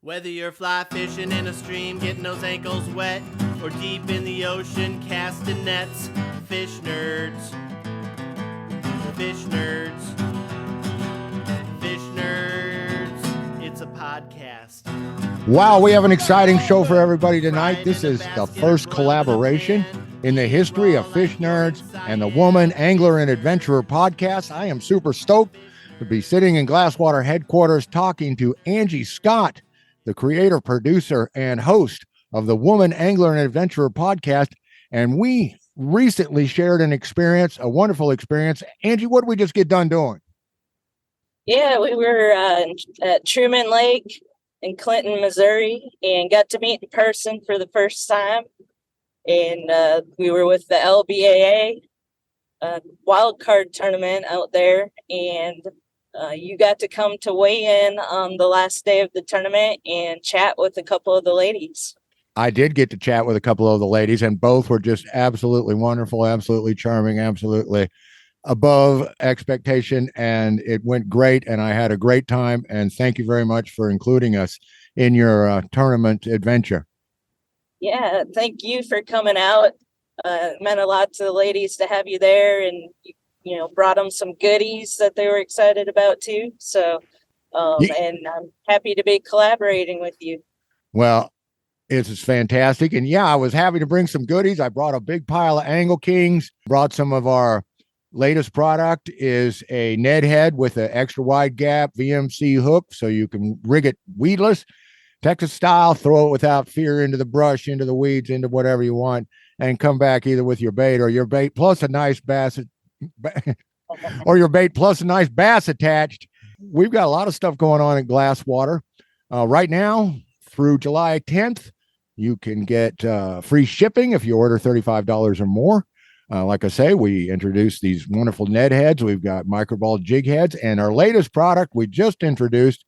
Whether you're fly fishing in a stream, getting those ankles wet, or deep in the ocean casting nets, fish nerds, fish nerds, fish nerds, it's a podcast. Wow, we have an exciting show for everybody tonight. This is the first collaboration in the history of Fish Nerds and the Woman Angler and Adventurer podcast. I am super stoked to be sitting in Glasswater headquarters talking to Angie Scott, the creator, producer, and host of the Woman Angler and Adventurer podcast. And we recently shared an experience, a wonderful experience. Angie, what did we just get done doing? Yeah, we were at Truman Lake in Clinton, Missouri, and got to meet in person for the first time. And we were with the LBAA wild card tournament out there, and you got to come to weigh in on the last day of the tournament and chat with a couple of the ladies. I did get to chat with a couple of the ladies, and both were just absolutely wonderful, absolutely charming, absolutely above expectation, and it went great, and I had a great time, and thank you very much for including us in your tournament adventure. Yeah, thank you for coming out. It meant a lot to the ladies to have you there, and you know, brought them some goodies that they were excited about too. So, and I'm happy to be collaborating with you. Well, it's fantastic. And yeah, I was happy to bring some goodies. I brought a big pile of Angle Kings, brought some of our latest product is a Ned head with an extra wide gap VMC hook. So you can rig it weedless, Texas style, throw it without fear into the brush, into the weeds, into whatever you want, and come back either with your bait or your bait plus a nice bass or your bait plus a nice bass attached. We've got a lot of stuff going on at Glasswater. Right now, through July 10th, you can get free shipping if you order $35 or more. Like I say, we introduced these wonderful Ned heads. We've got microball jig heads, and our latest product we just introduced,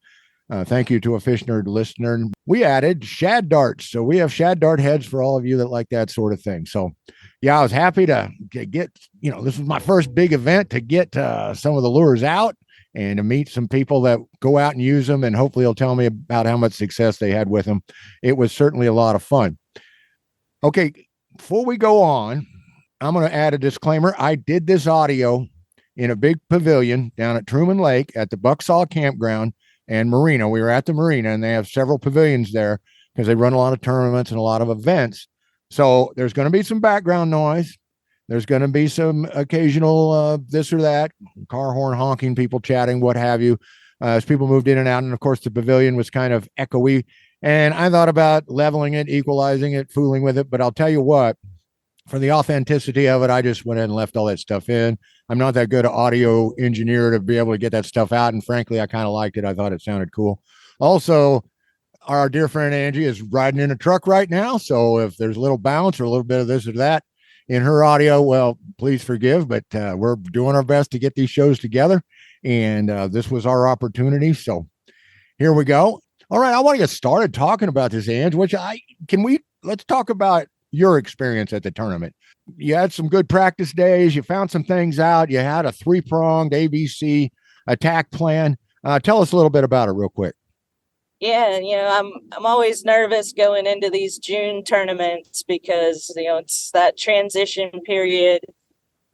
thank you to a Fish Nerd listener, we added shad darts. So we have shad dart heads for all of you that like that sort of thing. So yeah, I was happy to get, you know, this was my first big event to get some of the lures out and to meet some people that go out and use them, and hopefully they'll tell me about how much success they had with them. It was certainly a lot of fun. Okay, before we go on, I'm going to add a disclaimer. I did this audio in a big pavilion down at Truman Lake at the Bucksaw Campground and Marina. We were at the Marina, and they have several pavilions there because they run a lot of tournaments and a lot of events. So there's going to be some background noise. There's going to be some occasional this or that, car horn honking, people chatting, what have you, as people moved in and out. And of course, the pavilion was kind of echoey. And I thought about leveling it, equalizing it, fooling with it. But I'll tell you what, for the authenticity of it, I just went in and left all that stuff in. I'm not that good an audio engineer to be able to get that stuff out. And frankly, I kind of liked it. I thought it sounded cool. Also, our dear friend Angie is riding in a truck right now. So if there's a little bounce or a little bit of this or that in her audio, well, please forgive, but we're doing our best to get these shows together. And this was our opportunity. So here we go. All right. I want to get started talking about this, Ange, let's talk about your experience at the tournament. You had some good practice days. You found some things out. You had a 3-pronged ABC attack plan. Tell us a little bit about it real quick. Yeah, you know, I'm always nervous going into these June tournaments because, you know, it's that transition period.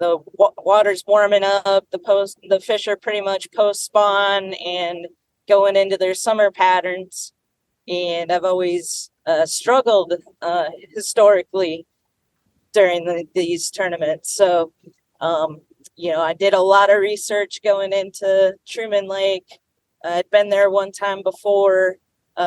The water's warming up. The fish are pretty much post spawn and going into their summer patterns. And I've always struggled historically during these tournaments. So, you know, I did a lot of research going into Truman Lake. I'd been there one time before,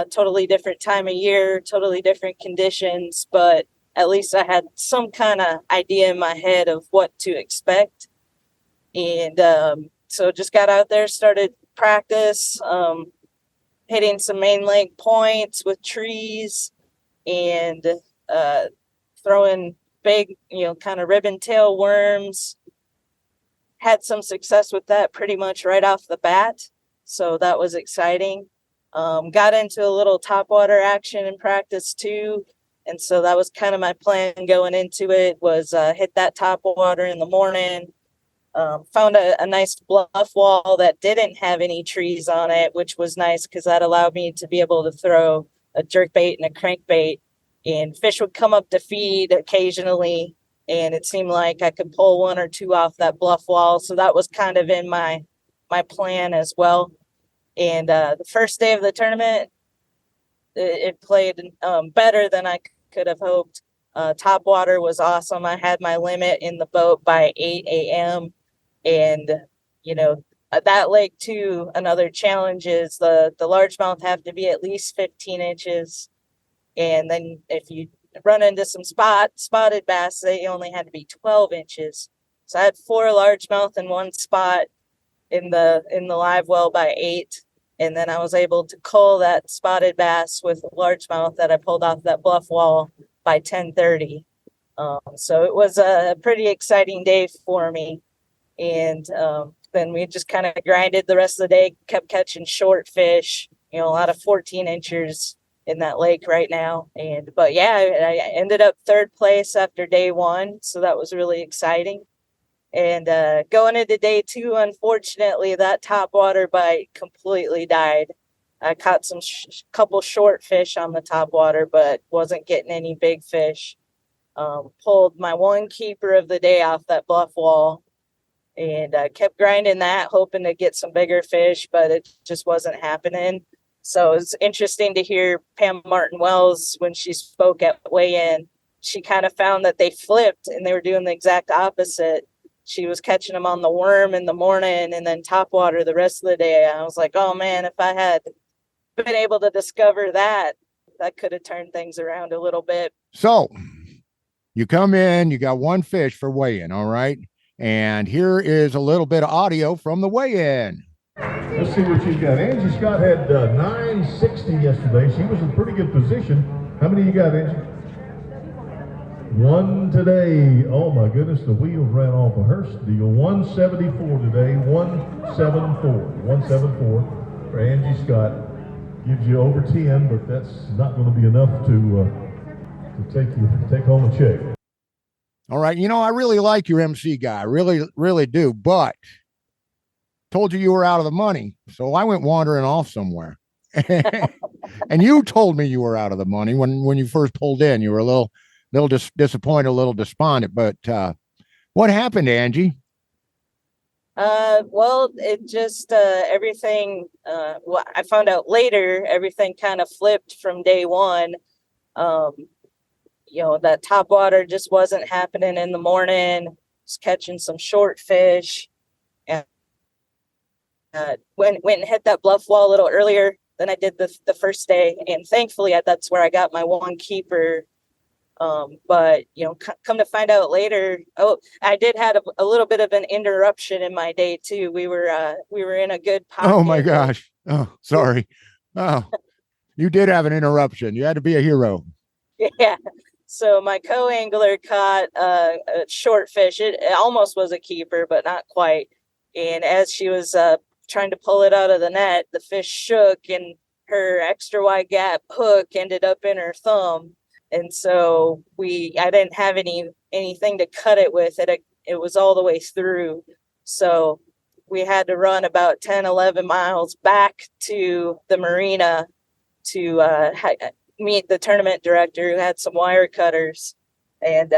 totally different time of year, totally different conditions, but at least I had some kind of idea in my head of what to expect. And so just got out there, started practice, hitting some main lake points with trees and throwing big, you know, kind of ribbon tail worms. Had some success with that pretty much right off the bat. So that was exciting. Got into a little topwater action in practice too. And so that was kind of my plan going into it was hit that topwater in the morning, Found a nice bluff wall that didn't have any trees on it, which was nice because that allowed me to be able to throw a jerk bait and a crankbait, and fish would come up to feed occasionally. And it seemed like I could pull one or two off that bluff wall. So that was kind of in my plan as well. And the first day of the tournament, it played better than I could have hoped. Top water was awesome. I had my limit in the boat by 8 a.m. And, that lake too, another challenge is the largemouth have to be at least 15 inches. And then if you run into some spotted bass, they only had to be 12 inches. So I had 4 largemouth in one spot in the live well by 8. And then I was able to cull that spotted bass with a largemouth that I pulled off that bluff wall by 10:30. So it was a pretty exciting day for me. And then we just kind of grinded the rest of the day, kept catching short fish, a lot of 14 inchers in that lake right now. But yeah, I ended up 3rd place after day 1. So that was really exciting. And going into day 2, unfortunately, that top water bite completely died. I caught some couple short fish on the top water, but wasn't getting any big fish. Pulled my one keeper of the day off that bluff wall, and kept grinding that, hoping to get some bigger fish, but it just wasn't happening. So it's interesting to hear Pam Martin Wells, when she spoke at weigh-in, she kind of found that they flipped and they were doing the exact opposite. She was catching them on the worm in the morning and then top water the rest of the day. I was like, oh man, if I had been able to discover that could have turned things around a little bit. So you come in, you got one fish for weigh-in, all right? And here is a little bit of audio from the weigh-in. Let's see what you've got. Angie Scott had 960 yesterday. She was in pretty good position. How many you got, Angie? 1 today. Oh my goodness, the wheels ran off of her deal. 174 today. 174 for Angie Scott. Gives you over 10, but that's not going to be enough to take home a check. All right. I really like your MC guy. I really, really do. But told you were out of the money. So I went wandering off somewhere. And you told me you were out of the money when you first pulled in. You were a little disappointed, a little despondent. But what happened, Angie? Well, it just everything. Well, I found out later everything kind of flipped from day 1. That top water just wasn't happening in the morning. Was catching some short fish, and went and hit that bluff wall a little earlier than I did the first day, and thankfully that's where I got my one keeper. But come to find out later, I did have a little bit of an interruption in my day too. We were in a good pocket. Oh my gosh! Oh, sorry. Oh, you did have an interruption. You had to be a hero. Yeah. So my co-angler caught a short fish. It almost was a keeper, but not quite. And as she was trying to pull it out of the net, the fish shook, and her extra wide gap hook ended up in her thumb. And so I didn't have anything to cut it with. It was all the way through. So we had to run about 10, 11 miles back to the marina to meet the tournament director, who had some wire cutters, and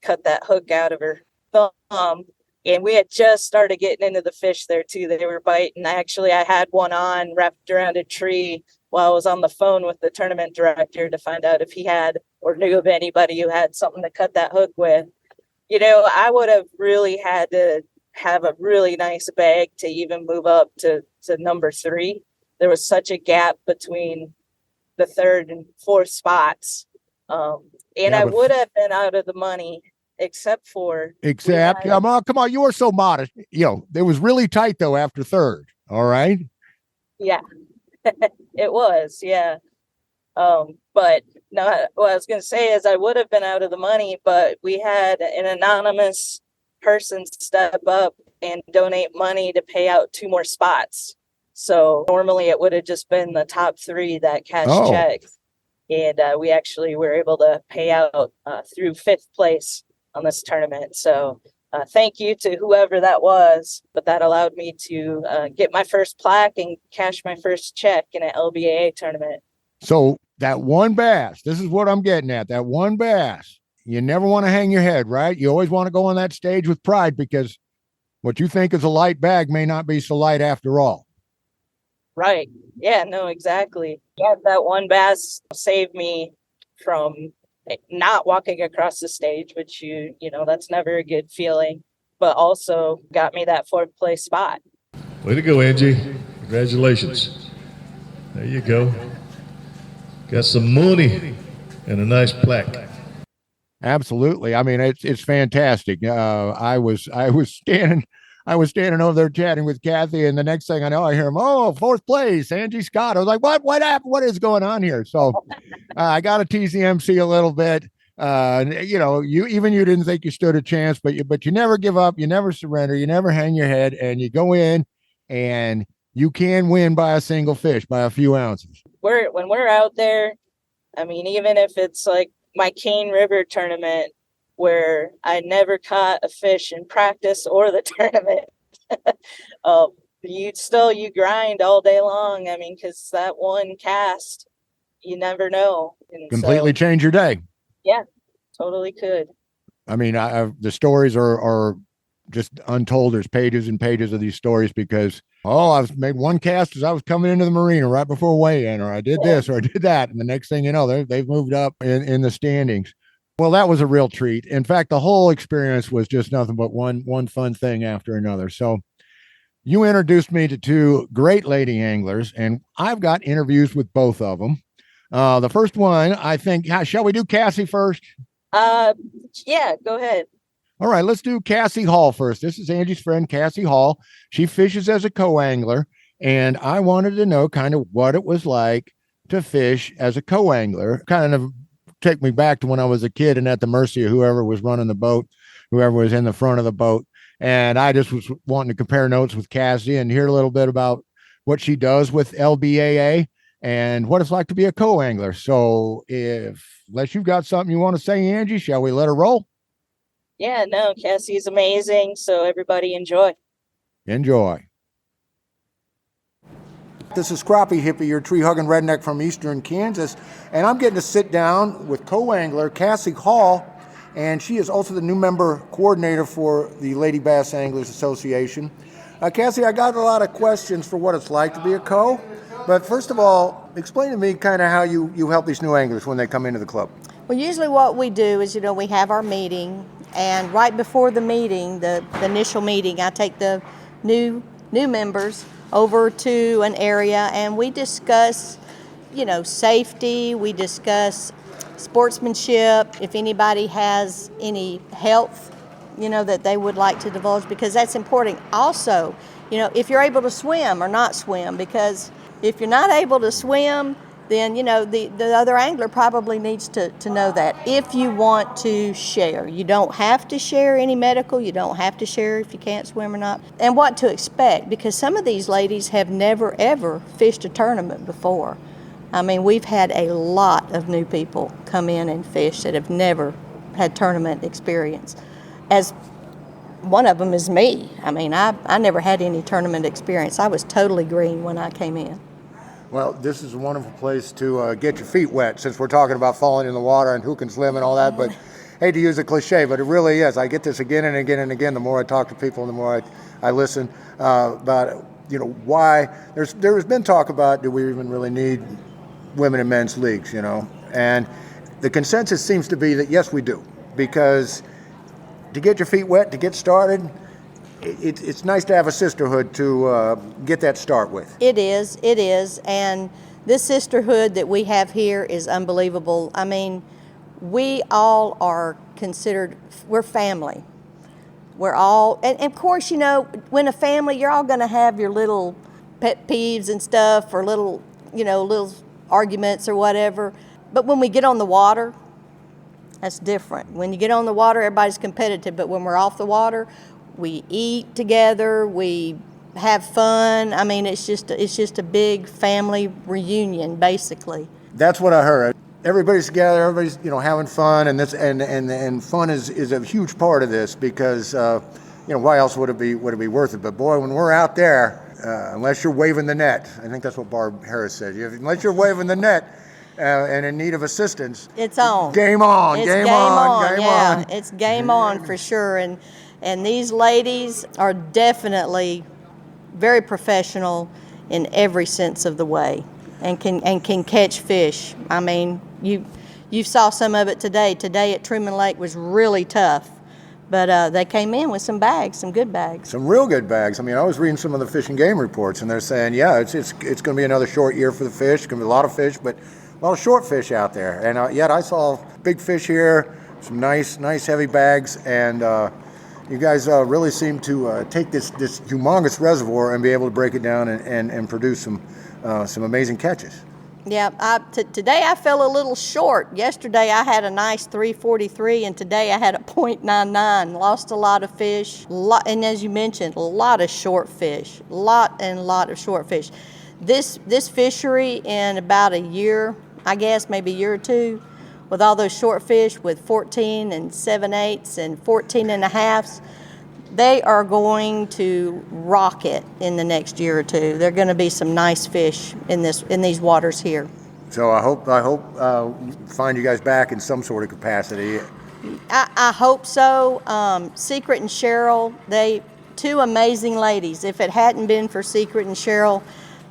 cut that hook out of her thumb. And we had just started getting into the fish there too. They were biting. I had one on wrapped around a tree while I was on the phone with the tournament director to find out if he had or knew of anybody who had something to cut that hook with. I would have really had to have a really nice bag to even move up to number 3. There was such a gap between the 3rd and 4th spots. And I would have been out of the money except come on, you were so modest. It was really tight though after 3rd. All right. Yeah. It was, yeah. But no, what I was going to say is I would have been out of the money, but we had an anonymous person step up and donate money to pay out 2 more spots. So normally it would have just been the top 3 that cashed checks. And we actually were able to pay out through 5th place on this tournament. So thank you to whoever that was, but that allowed me to get my first plaque and cash my first check in an LBAA tournament. So that one bass, this is what I'm getting at. That one bass, you never want to hang your head, right? You always want to go on that stage with pride, because what you think is a light bag may not be so light after all. Right. Yeah, no, exactly. Yeah, that one bass saved me from not walking across the stage, which you know, that's never a good feeling, but also got me that 4th place spot. Way to go, Angie. Congratulations. There you go. Got some money and a nice plaque. Absolutely. I mean, it's fantastic. I was standing over there chatting with Kathy, and the next thing I know, I hear him, "Oh, 4th place, Angie Scott." I was like, "What happened? What is going on here?" So I got to tease the MC a little bit. You know, you didn't think you stood a chance, but you never give up, you never surrender, you never hang your head, and you go in, and you can win by a single fish, by a few ounces. When we're out there, I mean, even if it's like my Cane River tournament, where I never caught a fish in practice or the tournament, you grind all day long. I mean, because that one cast, you never know. And Completely change your day. Yeah, totally could. I mean, the stories are just untold. There's pages and pages of these stories, because I've made one cast as I was coming into the marina right before weigh-in, or I did this, or I did that, and the next thing you know, they've moved up in the standings. Well, that was a real treat. In fact, the whole experience was just nothing but one fun thing after another. So you introduced me to 2 great lady anglers, and I've got interviews with both of them. The first one, I think, shall we do Cassie first? Yeah, go ahead. All right, let's do Cassie Hall first. This is Angie's friend, Cassie Hall. She fishes as a co-angler, and I wanted to know kind of what it was like to fish as a co-angler. Kind of take me back to when I was a kid and at the mercy of whoever was running the boat, whoever was in the front of the boat. And I just was wanting to compare notes with Cassie and hear a little bit about what she does with LBAA and what it's like to be a co-angler. So unless you've got something you want to say, Angie, shall we let her roll? Yeah, no, Cassie's amazing. So everybody enjoy. Enjoy. This is Crappie Hippie, your tree-hugging redneck from eastern Kansas, and I'm getting to sit down with co-angler Cassie Hall, and she is also the new member coordinator for the Lady Bass Anglers Association. Cassie, I got a lot of questions for what it's like to be a co, but first of all, explain to me kind of how you help these new anglers when they come into the club. Well, usually what we do is, we have our meeting, and right before the meeting, the initial meeting, I take the new members over to an area, and we discuss, safety, we discuss sportsmanship, if anybody has any health, that they would like to divulge, because that's important. Also, if you're able to swim or not swim, because if you're not able to swim, then, the other angler probably needs to know that. If you want to share, you don't have to share any medical, you don't have to share if you can't swim or not, and what to expect, because some of these ladies have never, ever fished a tournament before. I mean, we've had a lot of new people come in and fish that have never had tournament experience. As one of them is me. I mean, I never had any tournament experience. I was totally green when I came in. Well, this is a wonderful place to get your feet wet, since we're talking about falling in the water and who can swim and all that, but hate to use a cliche, but it really is. I get this again and again and again. The more I talk to people and the more I listen about, why there has been talk about, do we even really need women in men's leagues, and the consensus seems to be that yes, we do, because to get your feet wet, to get started, it's nice to have a sisterhood to get that start with. It is, and this sisterhood that we have here is unbelievable. I mean, we all are considered, we're family. We're all, and of course, when a family, you're all going to have your little pet peeves and stuff, or little arguments or whatever. But when we get on the water, that's different. When you get on the water, everybody's competitive, but when we're off the water, we eat together, we have fun. I mean, it's just a big family reunion, basically. That's what I heard. everybody's together, everybody's having fun, and fun is a huge part of this because why else would it be worth it? But boy, when we're out there, unless you're waving the net, I think that's what Barb Harris said. Unless you're waving the net and in need of assistance, it's on. Game on. It's game on. Yeah, it's game on for sure. And these ladies are definitely very professional in every sense of the way, and can catch fish. I mean, you saw some of it today. Today at Truman Lake was really tough, but they came in with some bags, some good bags. Some real good bags. I mean, I was reading some of the Fish and Game reports, and they're saying, yeah, it's going to be another short year for the fish. It's going to be a lot of fish, but a lot of short fish out there. And yet I saw big fish here, some nice heavy bags, and you guys really seem to take this humongous reservoir and be able to break it down and produce some amazing catches. Yeah, today I fell a little short. Yesterday I had a nice 343, and today I had a .99. Lost a lot of fish, and as you mentioned, a lot of short fish. Lot of short fish. This fishery in about a year, I guess, maybe a year or two, with all those short fish with 14 and 7/8 and 14 and a halves, they are going to rocket in the next year or two. They're going to be some nice fish in these waters here. So I hope find you guys back in some sort of capacity. I hope so. Secret and Cheryl, two amazing ladies. If it hadn't been for Secret and Cheryl,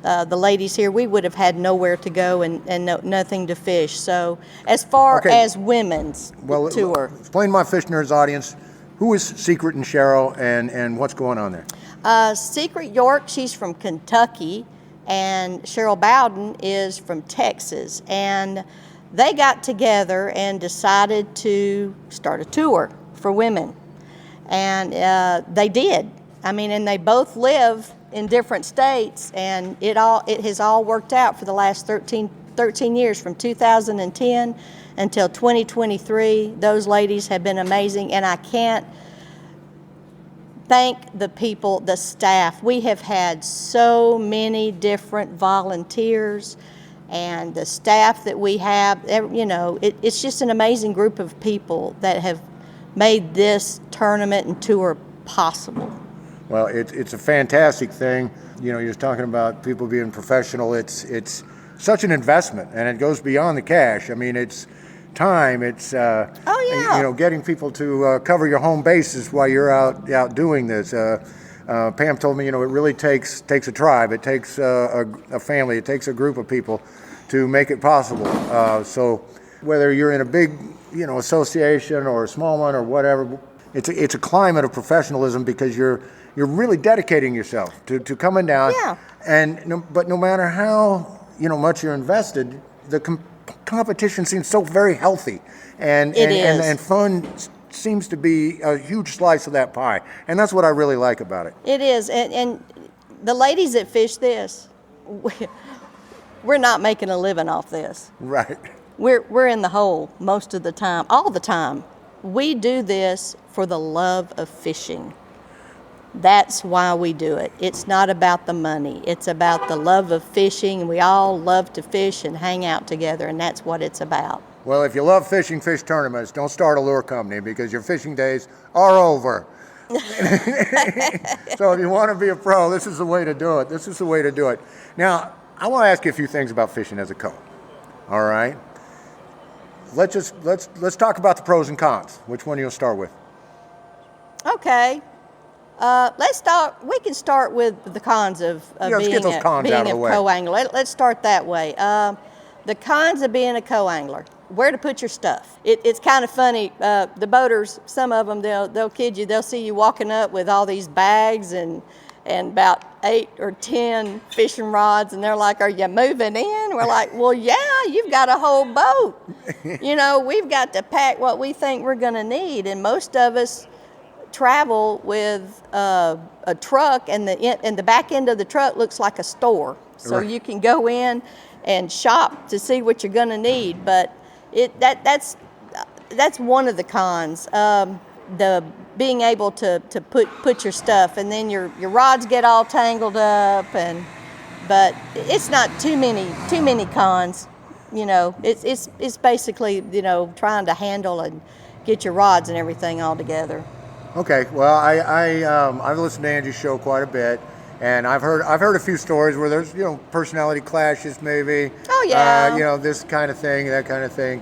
the ladies here, we would have had nowhere to go and nothing to fish. So as far as women's tour. Explain to my Fish Nerds audience, who is Secret and Cheryl and what's going on there? Secret York, she's from Kentucky, and Cheryl Bowden is from Texas. And they got together and decided to start a tour for women. And they did. I mean, and they both live in different states, and it has all worked out for the last 13 years, from 2010 until 2023. Those ladies have been amazing, and I can't thank the people, the staff. We have had so many different volunteers, and the staff that we have, it's just an amazing group of people that have made this tournament and tour possible. Well, it's a fantastic thing. You're just talking about people being professional. It's such an investment, and it goes beyond the cash. I mean, it's time. It's getting people to cover your home bases while you're out doing this. Pam told me, it really takes a tribe. It takes a family. It takes a group of people to make it possible. So whether you're in a big association or a small one or whatever, it's a climate of professionalism because you're really dedicating yourself to coming down. Yeah. But no matter how much you're invested, the competition seems so very healthy, and fun seems to be a huge slice of that pie, and that's what I really like about it. It is, and the ladies that fish this, we're not making a living off this. Right. We're in the hole most of the time, all the time. We do this for the love of fishing. That's why we do it. It's not about the money. It's about the love of fishing. We all love to fish and hang out together, and that's what it's about. Well, if you love fishing fish tournaments, don't start a lure company because your fishing days are over. So if you want to be a pro, this is the way to do it. Now, I want to ask you a few things about fishing as a co. All right? Let's talk about the pros and cons. Which one you'll start with? Okay. We can start with the cons of being a co-angler. Let's start that way. The cons of being a co-angler: where to put your stuff. It's kind of funny. The boaters, some of them, they'll kid you. They'll see you walking up with all these bags and about 8 or 10 fishing rods, and they're like, "Are you moving in?" We're like, "Well, yeah, you've got a whole boat. We've got to pack what we think we're going to need, and most of us travel with a truck, and the back end of the truck looks like a store, so right. You can go in and shop to see what you're going to need. But that's one of the cons. The being able to put your stuff, and then your rods get all tangled up, but it's not too many cons. it's basically, trying to handle and get your rods and everything all together. Okay, well, I've listened to Angie's show quite a bit, and I've heard a few stories where there's personality clashes, maybe. Oh, yeah. This kind of thing, that kind of thing.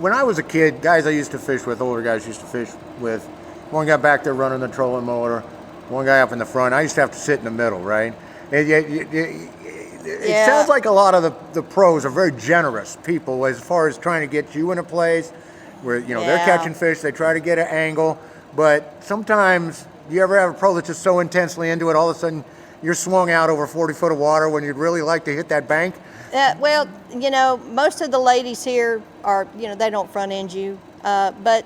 When I was a kid, guys I used to fish with, older guys used to fish with, one guy back there running the trolling motor, one guy up in the front. I used to have to sit in the middle, right? It sounds like a lot of the pros are very generous people as far as trying to get you in a place where they're catching fish. They try to get an angle, but sometimes you ever have a pro that's just so intensely into it, all of a sudden you're swung out over 40 foot of water when you'd really like to hit that bank? Well, most of the ladies here are, they don't front end you, but.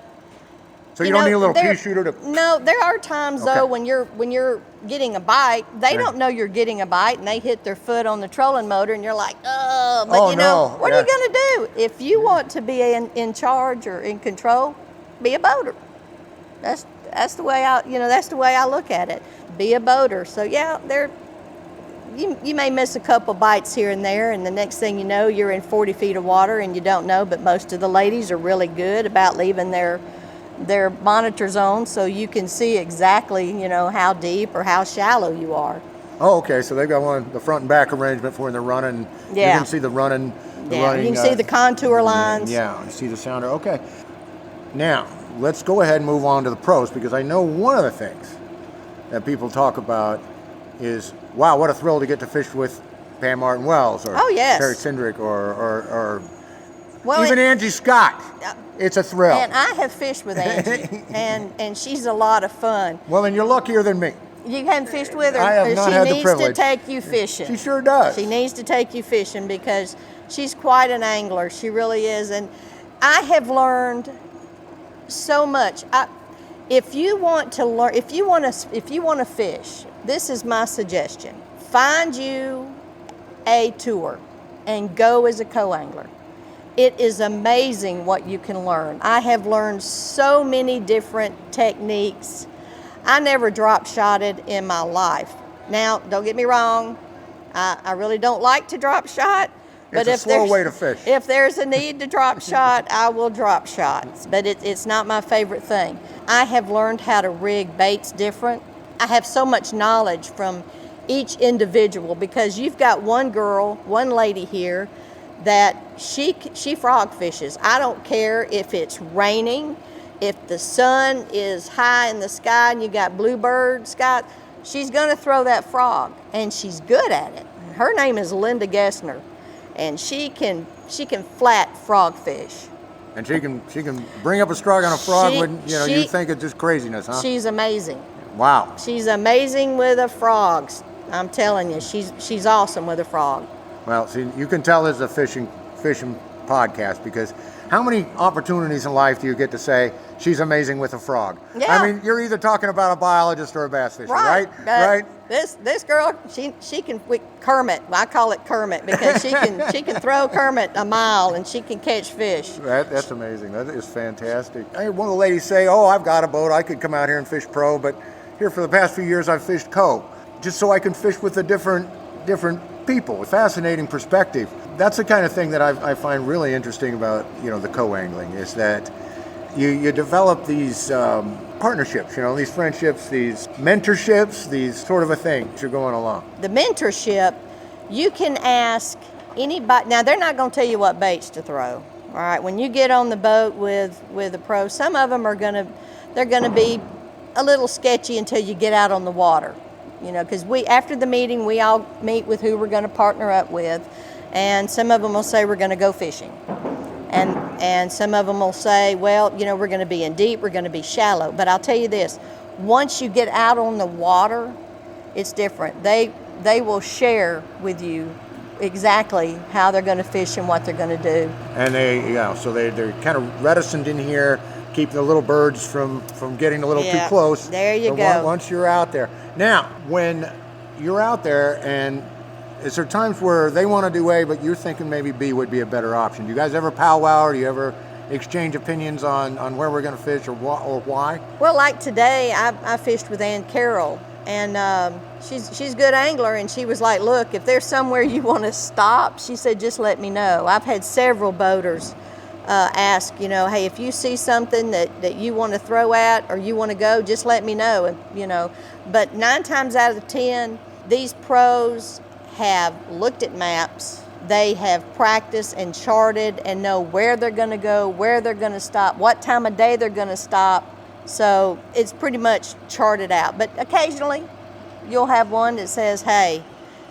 So you don't need a little pea shooter to. No, there are times though when you're getting a bite, they don't know you're getting a bite, and they hit their foot on the trolling motor, and you're like, oh, but what are you gonna do if you want to be in charge or in control? Be a boater. That's the way I look at it. Be a boater. So yeah, you may miss a couple bites here and there, and the next thing you know, you're in 40 feet of water and you don't know. But most of the ladies are really good about leaving their monitors on so you can see exactly, how deep or how shallow you are. Oh, okay. So they've got the front and back arrangement for when they're running. Yeah. You can see the running. You can see the contour lines. Yeah, you see the sounder. Okay. Now, let's go ahead and move on to the pros, because I know one of the things that people talk about is, wow, what a thrill to get to fish with Pam Martin Wells or Terry Cindric or even Angie Scott. It's a thrill. And I have fished with Angie, and she's a lot of fun. Well, then you're luckier than me. You haven't fished with her? I have not had the privilege. She needs to take you fishing. She sure does. She needs to take you fishing because she's quite an angler. She really is. And I have learned so much. If you want to learn, if you want to fish, this is my suggestion. Find you a tour and go as a co-angler. It is amazing what you can learn. I have learned so many different techniques. I never drop shotted in my life. Now, don't get me wrong, I really don't like to drop shot. But it's a slow way to fish. If there's a need to drop shot, I will drop shots. But it's not my favorite thing. I have learned how to rig baits different. I have so much knowledge from each individual, because you've got one lady here that she frog fishes. I don't care if it's raining, if the sun is high in the sky and you got bluebird sky, she's gonna throw that frog, and she's good at it. Her name is Linda Gessner, and she can flat frog fish. And she can bring up a strug on a frog when you think it's just craziness, huh? She's amazing. Wow. She's amazing with the frogs. I'm telling you, she's awesome with a frog. Well, see, you can tell this is a fishing podcast, because how many opportunities in life do you get to say she's amazing with a frog? Yeah. I mean, you're either talking about a biologist or a bass fisher, right? Right. This girl, she can Kermit. I call it Kermit because she can throw Kermit a mile and she can catch fish. That's amazing. That is fantastic. I heard one of the ladies say, "Oh, I've got a boat. I could come out here and fish pro, but here for the past few years I've fished co, just so I can fish with the different people." A fascinating perspective. That's the kind of thing that I find really interesting about the co-angling, is that you develop these partnerships, these friendships, these mentorships, these sort of a thing as you're going along. The mentorship, you can ask anybody. Now, they're not going to tell you what baits to throw. All right, when you get on the boat with a pro, some of them they're gonna be a little sketchy until you get out on the water. Because after the meeting, we all meet with who we're going to partner up with, and some of them will say we're going to go fishing, and some of them will say, well, we're going to be in deep, we're going to be shallow. But I'll tell you this: once you get out on the water, it's different. They will share with you exactly how they're going to fish and what they're going to do. And they're kind of reticent in here, keep the little birds from getting a little too close. There you go. Once you're out there. Now, when you're out there, and is there times where they want to do A, but you're thinking maybe B would be a better option? Do you guys ever powwow, or do you ever exchange opinions on where we're going to fish or why? Well, like today, I fished with Ann Carroll, And she's a good angler, and she was like, look, if there's somewhere you want to stop, she said, just let me know. I've had several boaters ask, hey, if you see something that you want to throw at or you want to go, just let me know. And but 9 times out of 10, these pros have looked at maps. They have practiced and charted and know where they're going to go, where they're going to stop, what time of day they're going to stop. So it's pretty much charted out. But occasionally you'll have one that says, hey,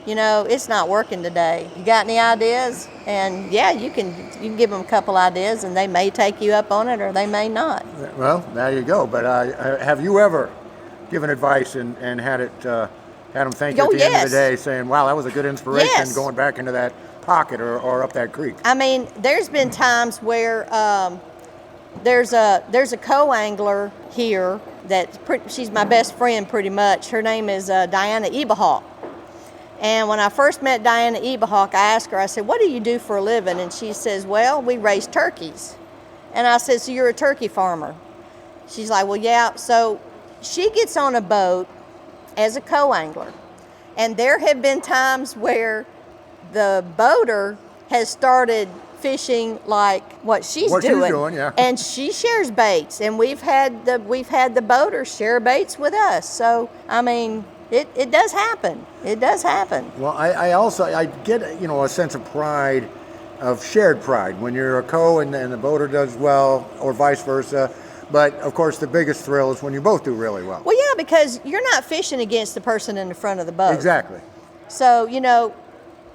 it's not working today. You got any ideas? And yeah, you can give them a couple ideas, and they may take you up on it or they may not. Well, there you go. But have you ever given advice and had them thank you at the end of the day, saying, wow, that was a good inspiration going back into that pocket or up that creek? I mean, there's been times where there's a co-angler here she's my best friend pretty much. Her name is Diana Ebahawk. And when I first met Diana Ebahawk, I asked her, I said, what do you do for a living? And she says, well, we raise turkeys. And I said, so you're a turkey farmer? She's like, well, yeah. So she gets on a boat as a co-angler. And there have been times where the boater has started fishing like what she's doing, yeah. And she shares baits, and we've had the boaters share baits with us. So I mean, it does happen. It does happen. Well, I get a sense of pride, of shared pride when you're a co and the boater does well, or vice versa. But of course, the biggest thrill is when you both do really well. Well, yeah, because you're not fishing against the person in the front of the boat. Exactly. So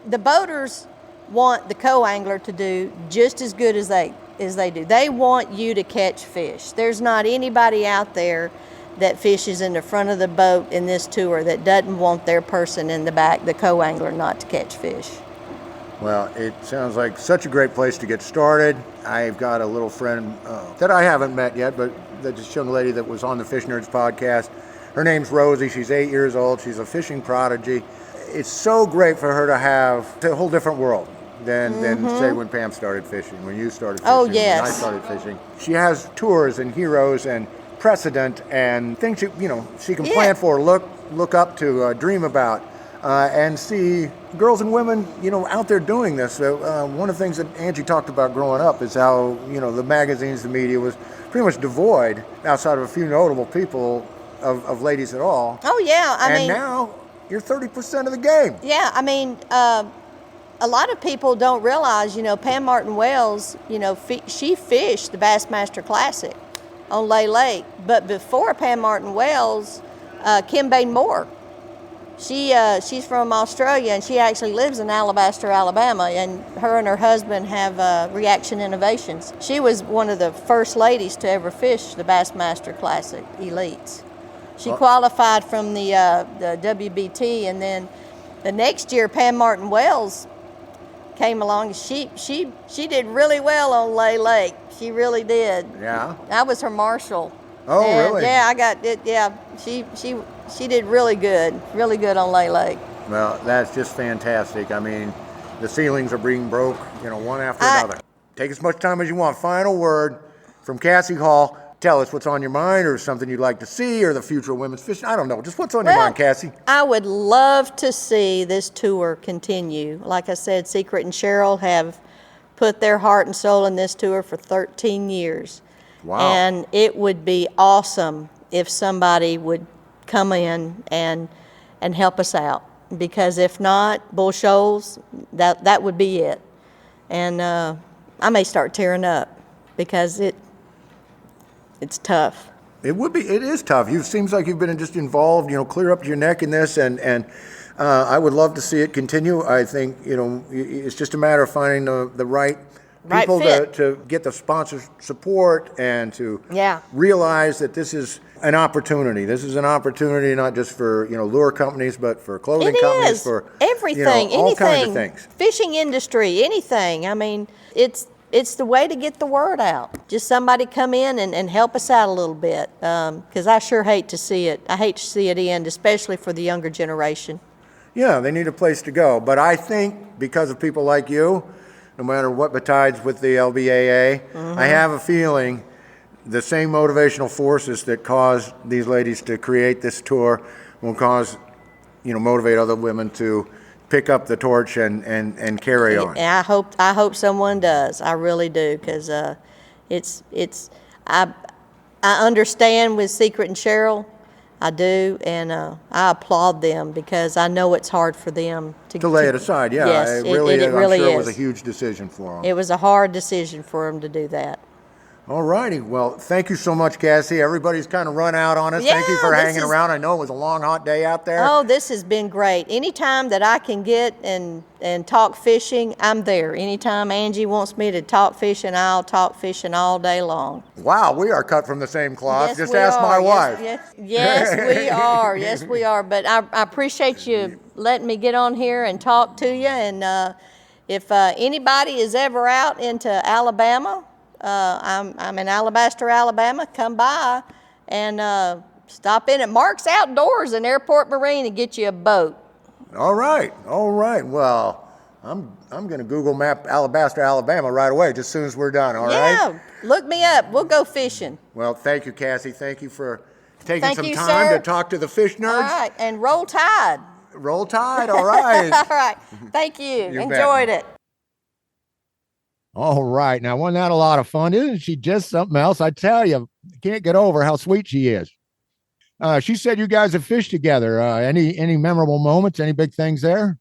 the boaters want the co-angler to do just as good as they do. They want you to catch fish. There's not anybody out there that fishes in the front of the boat in this tour that doesn't want their person in the back, the co-angler, not to catch fish. Well, it sounds like such a great place to get started. I've got a little friend that I haven't met yet, but this young lady that was on the Fish Nerds podcast. Her name's Rosie. She's 8 years old. She's a fishing prodigy. It's so great for her to have a whole different world than say when Pam started fishing, when you started fishing, Oh, yes. when I started fishing. She has tours and heroes and precedent and things she can plan for, look up to, dream about, and see girls and women out there doing this. So one of the things that Angie talked about growing up is how the magazines, the media was pretty much devoid, outside of a few notable people, of ladies at all. Oh yeah, I mean now you're 30% of the game. Yeah, I mean, a lot of people don't realize, Pam Martin Wells, she fished the Bassmaster Classic on Lay Lake. But before Pam Martin Wells, Kim Bain Moore, she's from Australia, and she actually lives in Alabaster, Alabama, and her husband have Reaction Innovations. She was one of the first ladies to ever fish the Bassmaster Classic Elites. She qualified from the WBT, and then the next year Pam Martin Wells came along. She did really well on Lay Lake. She really did. Yeah. I was her marshal. Oh, and really? Yeah, I got it. Yeah, she did really good on Lay Lake. Well, that's just fantastic. I mean, the ceilings are being broke, one after another. Take as much time as you want. Final word from Cassie Hall. Tell us what's on your mind, or something you'd like to see, or the future of women's fishing. I don't know. Just what's on your mind, Cassie? I would love to see this tour continue. Like I said, Secret and Cheryl have put their heart and soul in this tour for 13 years. Wow. And it would be awesome if somebody would come in and help us out. Because if not, Bull Shoals, that would be it. And I may start tearing up because it's tough. It would be. It is tough. It seems like you've been just involved, clear up to your neck in this, and I would love to see it continue. I think, it's just a matter of finding the right people to get the sponsor support and to realize that this is an opportunity. This is an opportunity not just for, lure companies, but for clothing companies, for everything, all anything, kinds of things. Fishing industry, anything. I mean, it's the way to get the word out. Just somebody come in and help us out a little bit, because I sure hate to see it. I hate to see it end, especially for the younger generation. Yeah, they need a place to go. But I think because of people like you, no matter what betides with the LBAA, I have a feeling the same motivational forces that caused these ladies to create this tour will cause, motivate other women to pick up the torch and carry on. And I hope someone does. I really do, because I understand with Secret and Cheryl. I do, and I applaud them, because I know it's hard for them To lay it aside, yeah. Yes, it really is. it really I'm sure it was a is. huge decision for them. It was a hard decision for them to do that. All righty. Well, thank you so much, Cassie. Everybody's kind of run out on us. Thank you Yeah, for this hanging around. I know it was a long, hot day out there. Oh, this has been great. Anytime that I can get and talk fishing, I'm there. Anytime Angie wants me to talk fishing, I'll talk fishing all day long. Wow, we are cut from the same cloth. Yes, Just we ask my are. wife. Yes, we are. Yes, we are. But I appreciate you letting me get on here and talk to you. And if anybody is ever out into Alabama, I'm in Alabaster, Alabama. Come by and stop in at Mark's Outdoors in Airport Marine and get you a boat. All right. Well, I'm going to Google map Alabaster, Alabama right away, just as soon as we're done. All right. Yeah, look me up. We'll go fishing. Well, thank you, Cassie. Thank you for taking Thank some you, time sir. to talk to the fish nerds. All right, and roll tide. Roll Tide. All right. All right. Thank you. You bet. Enjoyed it. All right. Now, wasn't that a lot of fun? Isn't she just something else? I tell you, can't get over how sweet she is. She said you guys have fished together. Any memorable moments? Any big things there?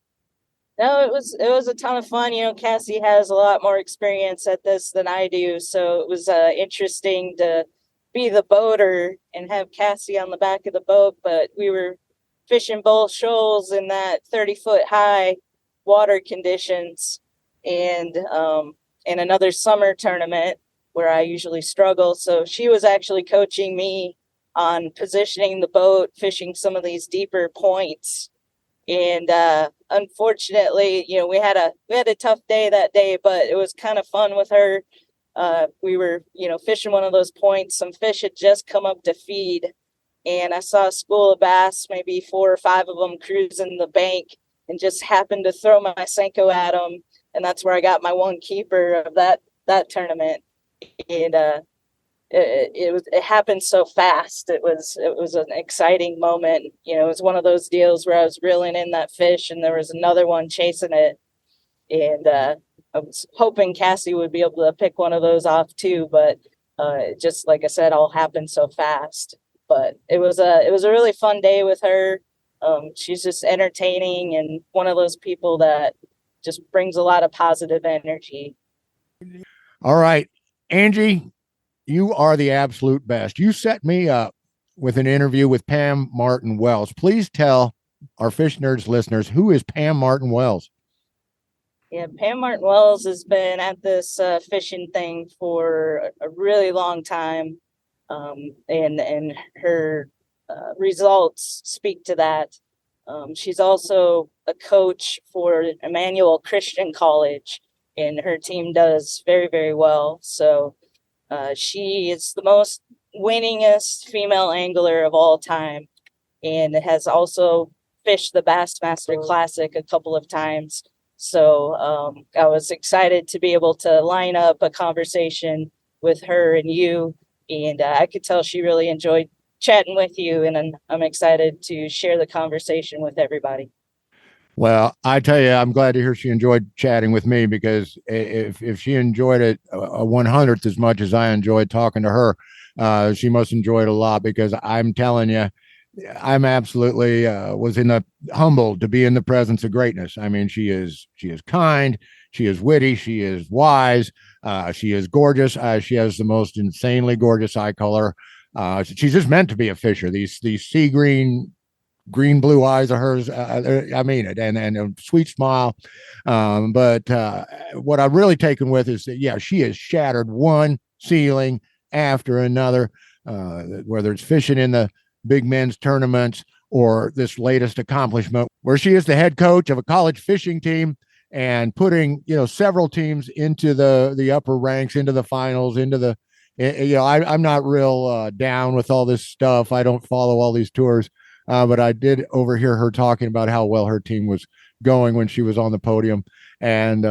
No, it was a ton of fun. Cassie has a lot more experience at this than I do, so it was interesting to be the boater and have Cassie on the back of the boat. But we were fishing both shoals in that 30-foot high water conditions, and in another summer tournament where I usually struggle. So she was actually coaching me on positioning the boat, fishing some of these deeper points. And unfortunately, we had a tough day that day, but it was kind of fun with her. We were, fishing one of those points. Some fish had just come up to feed, and I saw a school of bass, maybe 4 or 5 of them, cruising the bank, and just happened to throw my Senko at them. And that's where I got my one keeper of that tournament. And it happened so fast. It was an exciting moment. It was one of those deals where I was reeling in that fish, and there was another one chasing it. And I was hoping Cassie would be able to pick one of those off too, but just like I said, all happened so fast. But it was a really fun day with her. She's just entertaining and one of those people that just brings a lot of positive energy. All right, Angie, you are the absolute best. You set me up with an interview with Pam Martin Wells. Please tell our Fish Nerds listeners, who is Pam Martin Wells? Yeah, Pam Martin Wells has been at this fishing thing for a really long time, and her results speak to that. She's also a coach for Emmanuel Christian College, and her team does very, very well. So she is the most winningest female angler of all time, and has also fished the Bassmaster Classic a couple of times. So I was excited to be able to line up a conversation with her and you, and I could tell she really enjoyed chatting with you, and I'm excited to share the conversation with everybody. Well, I tell you, I'm glad to hear she enjoyed chatting with me, because if she enjoyed it a 100th as much as I enjoyed talking to her, she must enjoy it a lot, because I'm telling you, I'm absolutely was humbled to be in the presence of greatness. I mean, she is kind, she is witty, she is wise, she is gorgeous. She has the most insanely gorgeous eye color. She's just meant to be a fisher. These sea green blue eyes of hers. I mean it, and a sweet smile. But what I've really taken with is that, yeah, she has shattered one ceiling after another, whether it's fishing in the big men's tournaments or this latest accomplishment where she is the head coach of a college fishing team and putting, several teams into the upper ranks, into the finals, into the, I'm not real down with all this stuff. I don't follow all these tours. But I did overhear her talking about how well her team was going when she was on the podium. And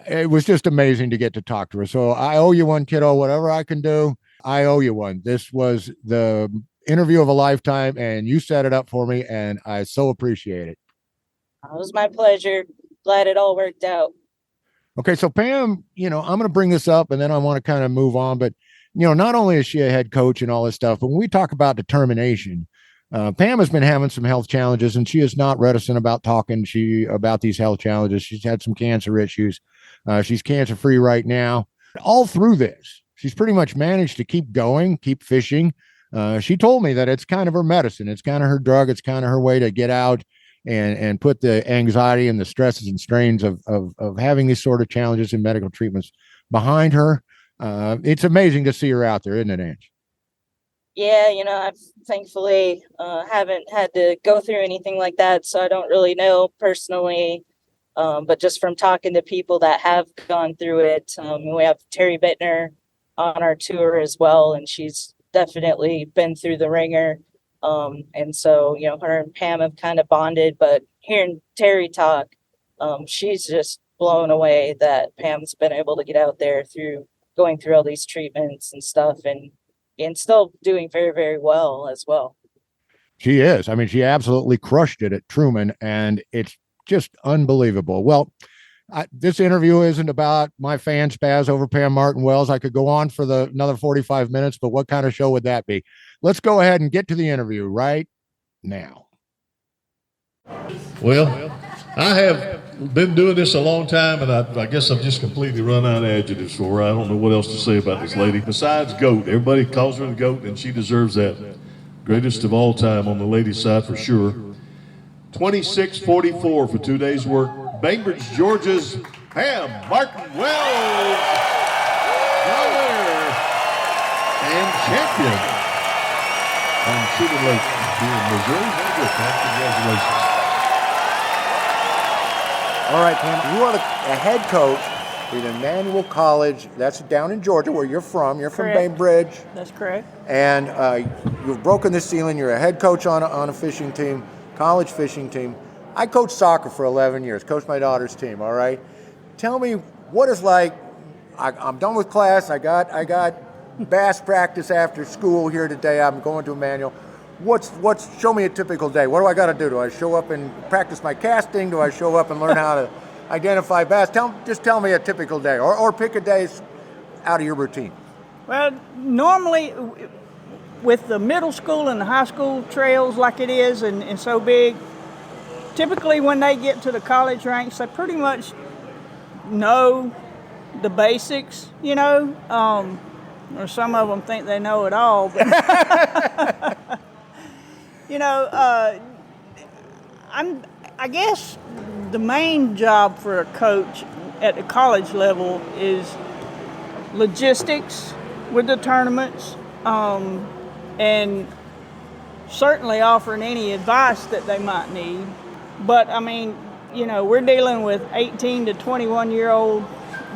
it was just amazing to get to talk to her. So I owe you one, kiddo. Whatever I can do, I owe you one. This was the interview of a lifetime, and you set it up for me, and I so appreciate it. It was my pleasure. Glad it all worked out. Okay, so Pam, I'm going to bring this up and then I want to kind of move on. But, not only is she a head coach and all this stuff, but when we talk about determination, Pam has been having some health challenges, and she is not reticent about talking about these health challenges. She's had some cancer issues. She's cancer free right now. All through this, she's pretty much managed to keep going, keep fishing. She told me that it's kind of her medicine. It's kind of her drug. It's kind of her way to get out and put the anxiety and the stresses and strains of having these sort of challenges and medical treatments behind her. It's amazing to see her out there, isn't it, Ange? Yeah, I've thankfully haven't had to go through anything like that, so I don't really know personally. But just from talking to people that have gone through it, we have Terry Bittner on our tour as well, and she's definitely been through the ringer. And so, her and Pam have kind of bonded, but hearing Terry talk, she's just blown away that Pam's been able to get out there going through all these treatments and stuff and still doing very, very well as well. She is. I mean, she absolutely crushed it at Truman, and it's just unbelievable. Well, this interview isn't about my fan spaz over Pam Martin Wells. I could go on for another 45 minutes, but what kind of show would that be? Let's go ahead and get to the interview right now. Well, I have been doing this a long time, and I guess I've just completely run out of adjectives for her. I don't know what else to say about this lady. Besides GOAT, everybody calls her the GOAT, and she deserves that. Greatest of all time on the ladies' side for sure. 26:44 for 2 days' work. Bainbridge, Georgia's Pam Martin Wells, the winner and champion on Sugar Lake here in Missouri. Very good, Pam. Congratulations. All right, Pam, you are a head coach at Emmanuel College. That's down in Georgia, where you're from. You're from Correct. Bainbridge. That's correct. And you've broken the ceiling. You're a head coach on a fishing team, college fishing team. I coached soccer for 11 years, coached my daughter's team, all right? Tell me what it's like. I'm done with class. I got bass practice after school here today. I'm going to Emmanuel. Show me a typical day. What do I got to do? Do I show up and practice my casting? Do I show up and learn how to identify bass? Just tell me a typical day, or pick a day out of your routine. Well, normally with the middle school and the high school trails like it is and so big, typically when they get to the college ranks, they pretty much know the basics, or some of them think they know it all. But I guess the main job for a coach at the college level is logistics with the tournaments, and certainly offering any advice that they might need. But I mean, we're dealing with 18 to 21-year-old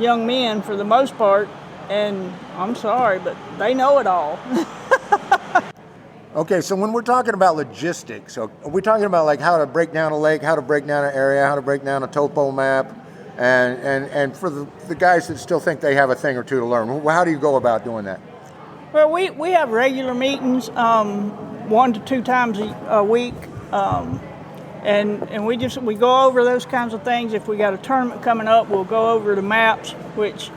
young men for the most part, and I'm sorry, but they know it all. Okay, so when we're talking about logistics, so are we talking about like how to break down a lake, how to break down an area, how to break down a topo map, and for the guys that still think they have a thing or two to learn, how do you go about doing that? Well, we have regular meetings, 1 to 2 times a week, and we go over those kinds of things. If we got a tournament coming up, we'll go over the maps, which,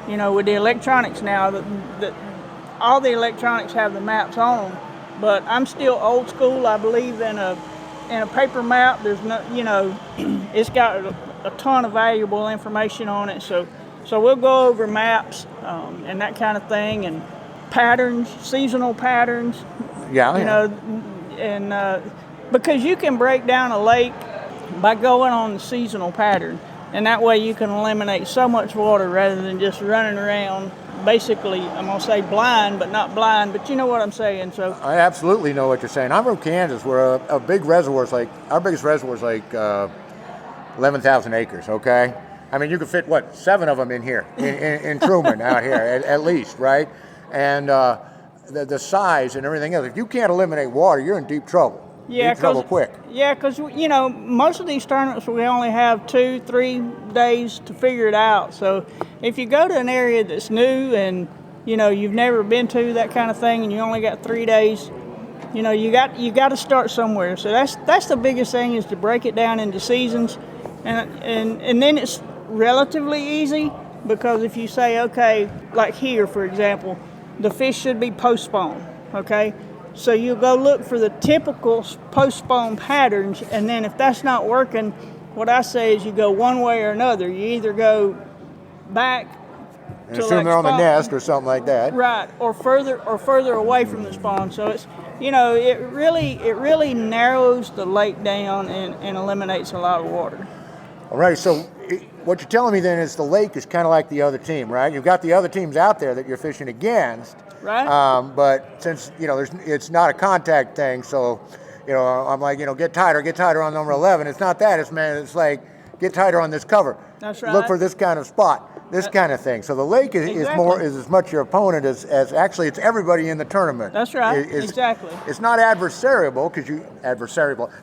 with the electronics now, that all the electronics have the maps on them. But I'm still old school. I believe in a paper map. There's no, it's got a ton of valuable information on it. So we'll go over maps and that kind of thing, and patterns, seasonal patterns. Yeah. And because you can break down a lake by going on the seasonal pattern, and that way you can eliminate so much water rather than just running around. Basically, I'm going to say blind, but not blind, but you know what I'm saying. So I absolutely know what you're saying. I'm from Kansas, where a big reservoir is our biggest reservoir is 11,000 acres, okay? I mean, you could fit, 7 of them in here, in Truman out here, at least, right? And the size and everything else, if you can't eliminate water, you're in deep trouble. Yeah, deep trouble quick. Yeah, because, most of these tournaments, we only have 2-3 days to figure it out. So if you go to an area that's new and, you've never been to that kind of thing and you only got 3 days, you know, you got to start somewhere. So that's the biggest thing, is to break it down into seasons, and then it's relatively easy, because if you say, okay, like here for example, the fish should be post-spawn, okay? So you go look for the typical post-spawn patterns, and then if that's not working, what I say is you go one way or another. You either go back And to assume like they're on the spawn, nest or something like that. right, or further away from the spawn. So it's, you know, it really narrows the lake down and eliminates a lot of water. All right, so what you're telling me then is the lake is kind of like the other team, right? You've got the other teams out there that you're fishing against, Right. But since, you know, it's not a contact thing, so, you know, I'm like, you know, get tighter on number 11. It's not that, it's like, get tighter on this cover. That's right. Look for this kind of spot, this kind of thing. So the lake is Exactly. as much your opponent as actually it's everybody in the tournament. That's right. Exactly. It's not adversariable,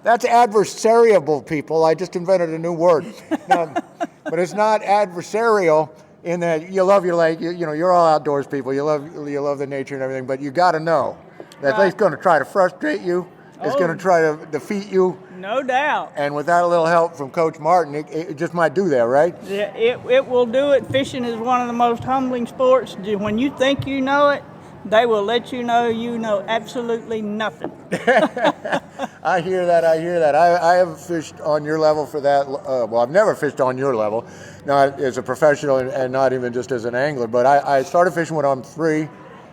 that's adversariable, people. I just invented a new word. But it's not adversarial in that you love your lake. You know, you're all outdoors people. You love the nature and everything, but you got to know that lake's going to try to frustrate you. It's going to try to defeat you. No doubt. And without a little help from Coach Martin, it just might do that, right? Yeah, it will do it. Fishing is one of the most humbling sports. When you think you know it, they will let you know absolutely nothing. I hear that. I have fished on your level for that. Well, I've never fished on your level, not as a professional and not even just as an angler. But I started fishing when I'm 3,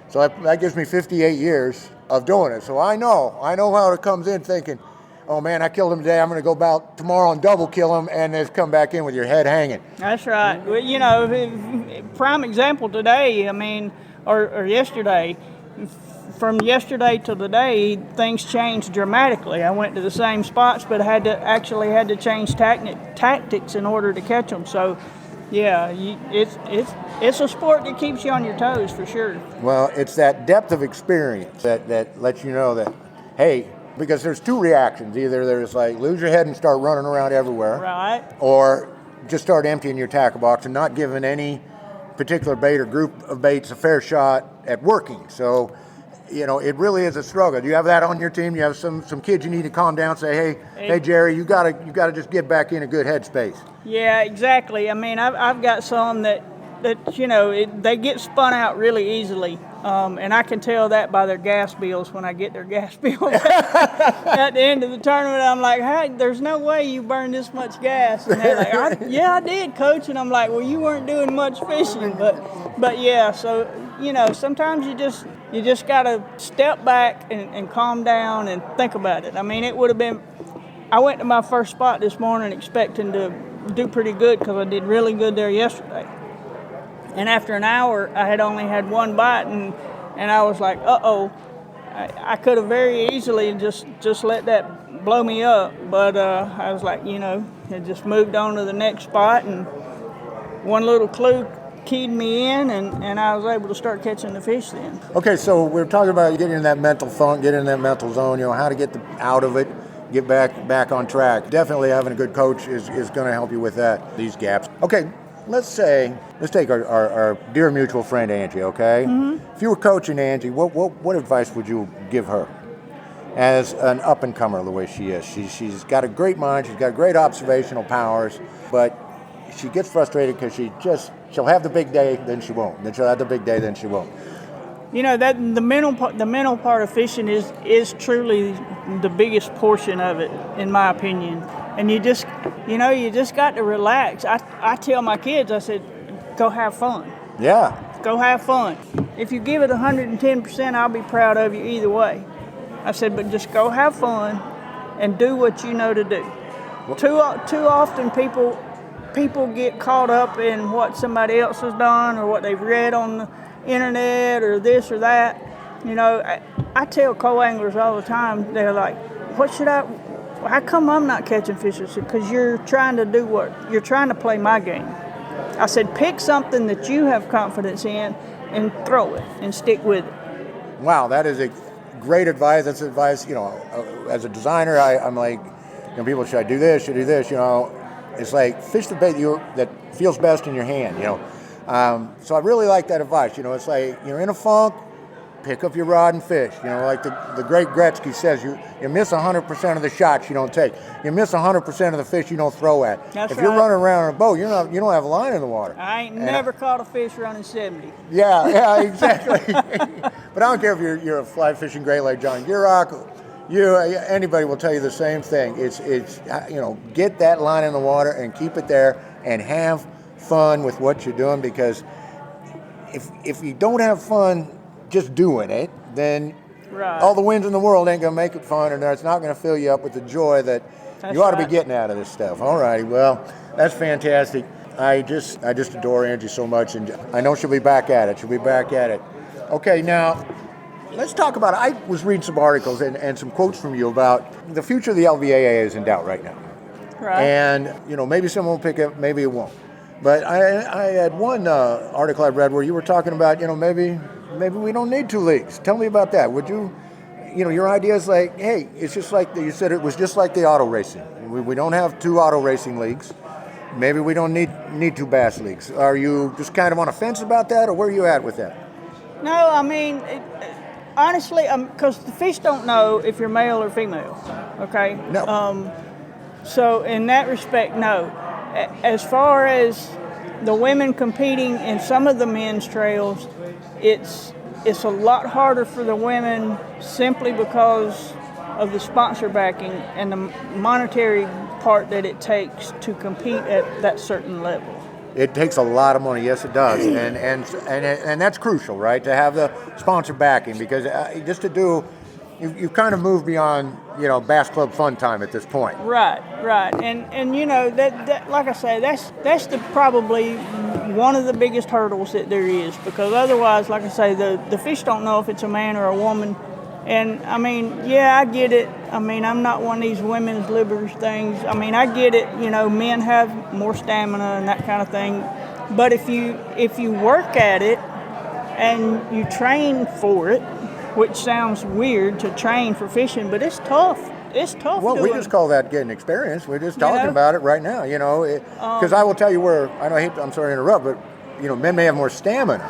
so that gives me 58 years of doing it. So I know how it comes in thinking, oh man, I killed him today. I'm going to go out tomorrow and double kill him, and then come back in with your head hanging. That's right. Well, you know, prime example today, I mean, or yesterday. From yesterday to today, things changed dramatically. I went to the same spots, but had to change tactics in order to catch them. So, yeah, it's a sport that keeps you on your toes for sure. Well, it's that depth of experience that lets you know that, hey, because there's 2 reactions. Either there's like lose your head and start running around everywhere, Right. or just start emptying your tackle box and not giving any particular bait or group of baits a fair shot at working. So, you know, it really is a struggle. Do you have that on your team? You have some kids you need to calm down, say, hey Jerry, you gotta just get back in a good headspace. Yeah, exactly. I mean, I've got some that you know, they get spun out really easily, and I can tell that by their gas bills when I get their gas bill at the end of the tournament. I'm like, hey, there's no way you burned this much gas, and they're like, yeah, I did, coach. And I'm like, well, you weren't doing much fishing, but yeah. So, you know, sometimes you just gotta step back and calm down and think about it. I mean, it would have been. I went to my first spot this morning expecting to do pretty good because I did really good there yesterday. And after an hour, I had only had 1 bite, and I was like, uh-oh. I could have very easily just let that blow me up, but I was like, you know, I just moved on to the next spot, and one little clue keyed me in, and I was able to start catching the fish then. Okay, so we're talking about getting in that mental funk, getting in that mental zone, you know, how to get out of it, get back on track. Definitely having a good coach is going to help you with that, these gaps. Okay. Let's take our dear mutual friend Angie, okay? Mm-hmm. If you were coaching Angie, what advice would you give her as an up-and-comer the way she is? She's got a great mind, she's got great observational powers, but she gets frustrated because she'll have the big day, then she won't. Then she'll have the big day, then she won't. You know, that the mental part of fishing is truly the biggest portion of it, in my opinion. And you just got to relax. I tell my kids, I said, go have fun. Yeah. Go have fun. If you give it 110%, I'll be proud of you either way. I said, but just go have fun and do what you know to do. Too often people get caught up in what somebody else has done or what they've read on the internet or this or that. You know, I tell co-anglers all the time, they're like, how come I'm not catching fish? I said, because you're trying to play my game. I said, pick something that you have confidence in and throw it and stick with it. Wow, that is a great advice. That's advice, you know, as a designer, I'm like, you know, people, should I do this, you know. It's like, fish the bait that feels best in your hand, you know. So I really like that advice. You know, it's like, you're in a funk, pick up your rod and fish. You know, like the great Gretzky says, you miss 100% of the shots you don't take. You miss 100% of the fish you don't throw at. That's if you're right. running around on a boat, you don't have a line in the water. I ain't never caught a fish running 70. Yeah, exactly. But I don't care if you're a fly fishing Great Lake John Gurok, anybody will tell you the same thing. It's get that line in the water and keep it there and have fun with what you're doing, because if you don't have fun just doing it, then Right. all the wins in the world ain't gonna make it fun, and it's not gonna fill you up with the joy that That's you ought to right. be getting out of this stuff. All righty, well, that's fantastic. I just adore Angie so much, and I know she'll be back at it. Okay, now let's talk about it. I was reading some articles and some quotes from you about the future of the LVAA is in doubt right now. Right. And, maybe someone will pick it, maybe it won't. But I had one article I read where you were talking about, maybe we don't need 2 leagues. Tell me about that. Would you, your idea is like, hey, it's just like, you said it was just like the auto racing. We don't have 2 auto racing leagues. Maybe we don't need 2 bass leagues. Are you just kind of on a fence about that, or where are you at with that? No, I mean, honestly, because the fish don't know if you're male or female, okay? No. So in that respect, no. As far as the women competing in some of the men's trails, it's a lot harder for the women simply because of the sponsor backing and the monetary part that it takes to compete at that certain level. It takes a lot of money, yes, it does, and that's crucial, right? To have the sponsor backing, because just to do, you've kind of moved beyond, Bass Club fun time at this point. Right, and that like I say, that's probably one of the biggest hurdles that there is, because otherwise, like I say, the fish don't know if it's a man or a woman. And I mean, yeah, I get it. I mean, I'm not one of these women's liberals things. I mean, I get it. Men have more stamina and that kind of thing. But if you work at it and you train for it, which sounds weird to train for fishing, but it's tough. It's tough. Well, we just call that getting experience. We're just talking about it right now, because I will tell you where, I'm sorry to interrupt, but, men may have more stamina,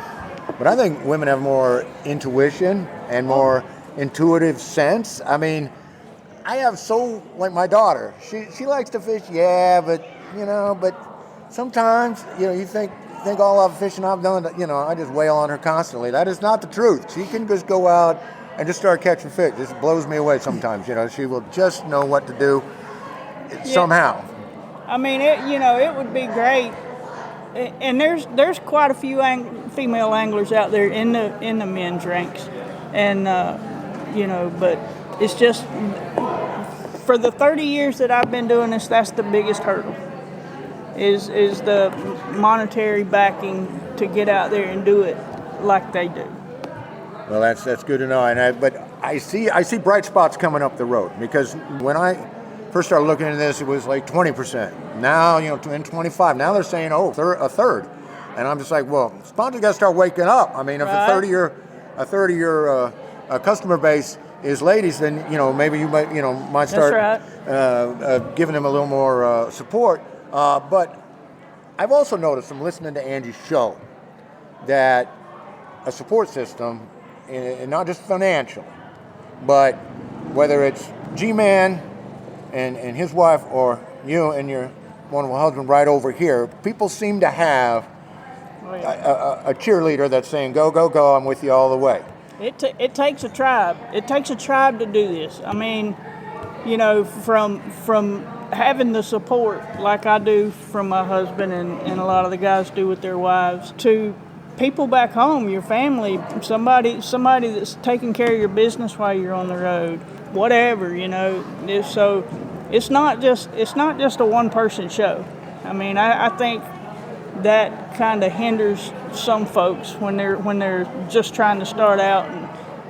but I think women have more intuition and more intuitive sense. I mean, I have like my daughter, she likes to fish, yeah, but, but sometimes, you think all of the fishing I've done, I just wail on her constantly. That is not the truth. She can just go out and just start catching fish. This blows me away sometimes. She will just know what to do somehow. I mean, it would be great. And there's quite a few female anglers out there in the men's ranks, and but it's just for the 30 years that I've been doing this, that's the biggest hurdle. Is the monetary backing to get out there and do it like they do. Well, that's good to know. But I see bright spots coming up the road, because when I first started looking into this, it was like 20%. Now, in 25. Now they're saying, a third. And I'm just like, well, sponsors got to start waking up. I mean, if a third of your customer base is ladies, then maybe you might start giving them a little more support. But I've also noticed from listening to Angie's show that a support system, and not just financial, but whether it's G-Man and his wife, or you and your wonderful husband right over here, people seem to have a cheerleader that's saying, go, go, go, I'm with you all the way. It takes a tribe. It takes a tribe to do this. I mean, from having the support like I do from my husband and a lot of the guys do with their wives, to people back home, your family, somebody that's taking care of your business while you're on the road, whatever, So it's not just a one-person show. I mean, I think that kind of hinders some folks when they're just trying to start out, and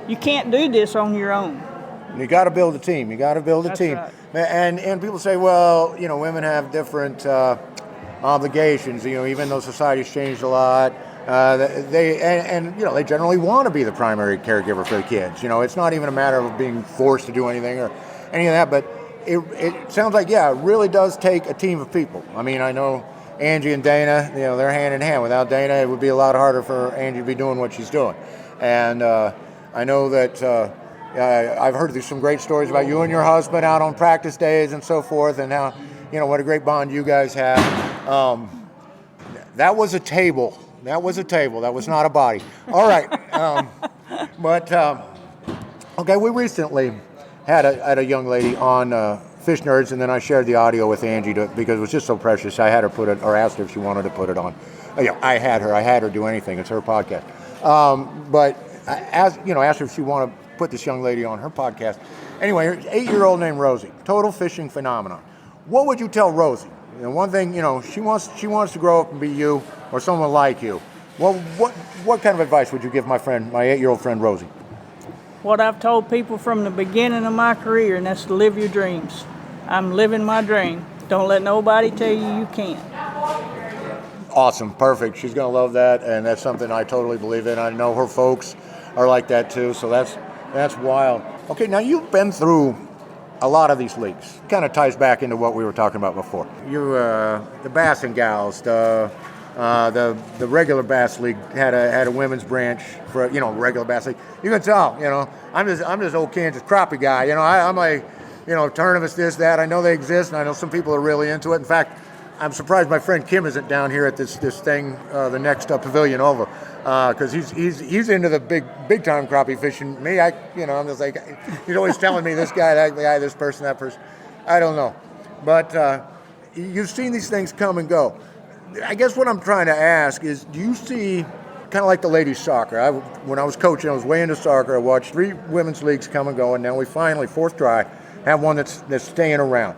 you can't do this on your own. You got to build a team. That's team. Right. And people say, well, women have different obligations. Even though society's changed a lot, they generally want to be the primary caregiver for the kids. It's not even a matter of being forced to do anything or any of that. But it sounds like, it really does take a team of people. I mean, I know Angie and Dana, they're hand in hand. Without Dana, it would be a lot harder for Angie to be doing what she's doing. And I know that I've heard some great stories about you and your husband out on practice days and so forth, and how, what a great bond you guys have. That was a table. That was a table. That was not a body. All right. Okay, we recently had a young lady on Fish Nerds, and then I shared the audio with Angie because it was just so precious. I had her put it, or asked her if she wanted to put it on. I had her do anything. It's her podcast. But I asked her if she wanted to put this young lady on her podcast. Anyway, her 8-year-old named Rosie, total fishing phenomenon. What would you tell Rosie? One thing, she wants to grow up and be you or someone like you. Well, what kind of advice would you give my 8-year-old friend Rosie? What I've told people from the beginning of my career, and that's to live your dreams. I'm living my dream. Don't let nobody tell you can't. Awesome, perfect. She's going to love that, and that's something I totally believe in. I know her folks are like that too, so that's wild. Okay, now you've been through a lot of these leagues. Kind of ties back into what we were talking about before. The Bass and Gals, the regular Bass League had a women's branch for regular Bass League. You can tell, I'm just old Kansas crappie guy. I'm like, tournaments, this, that. I know they exist, and I know some people are really into it. In fact, I'm surprised my friend Kim isn't down here at this thing, the next pavilion over, because he's into the big time crappie fishing. Me, I'm just like, he's always telling me this guy, that guy, this person, that person. I don't know, but you've seen these things come and go. I guess what I'm trying to ask is, do you see, kind of like the ladies soccer? When I was coaching, I was way into soccer. I watched 3 women's leagues come and go, and now we finally, 4th try, have one that's staying around.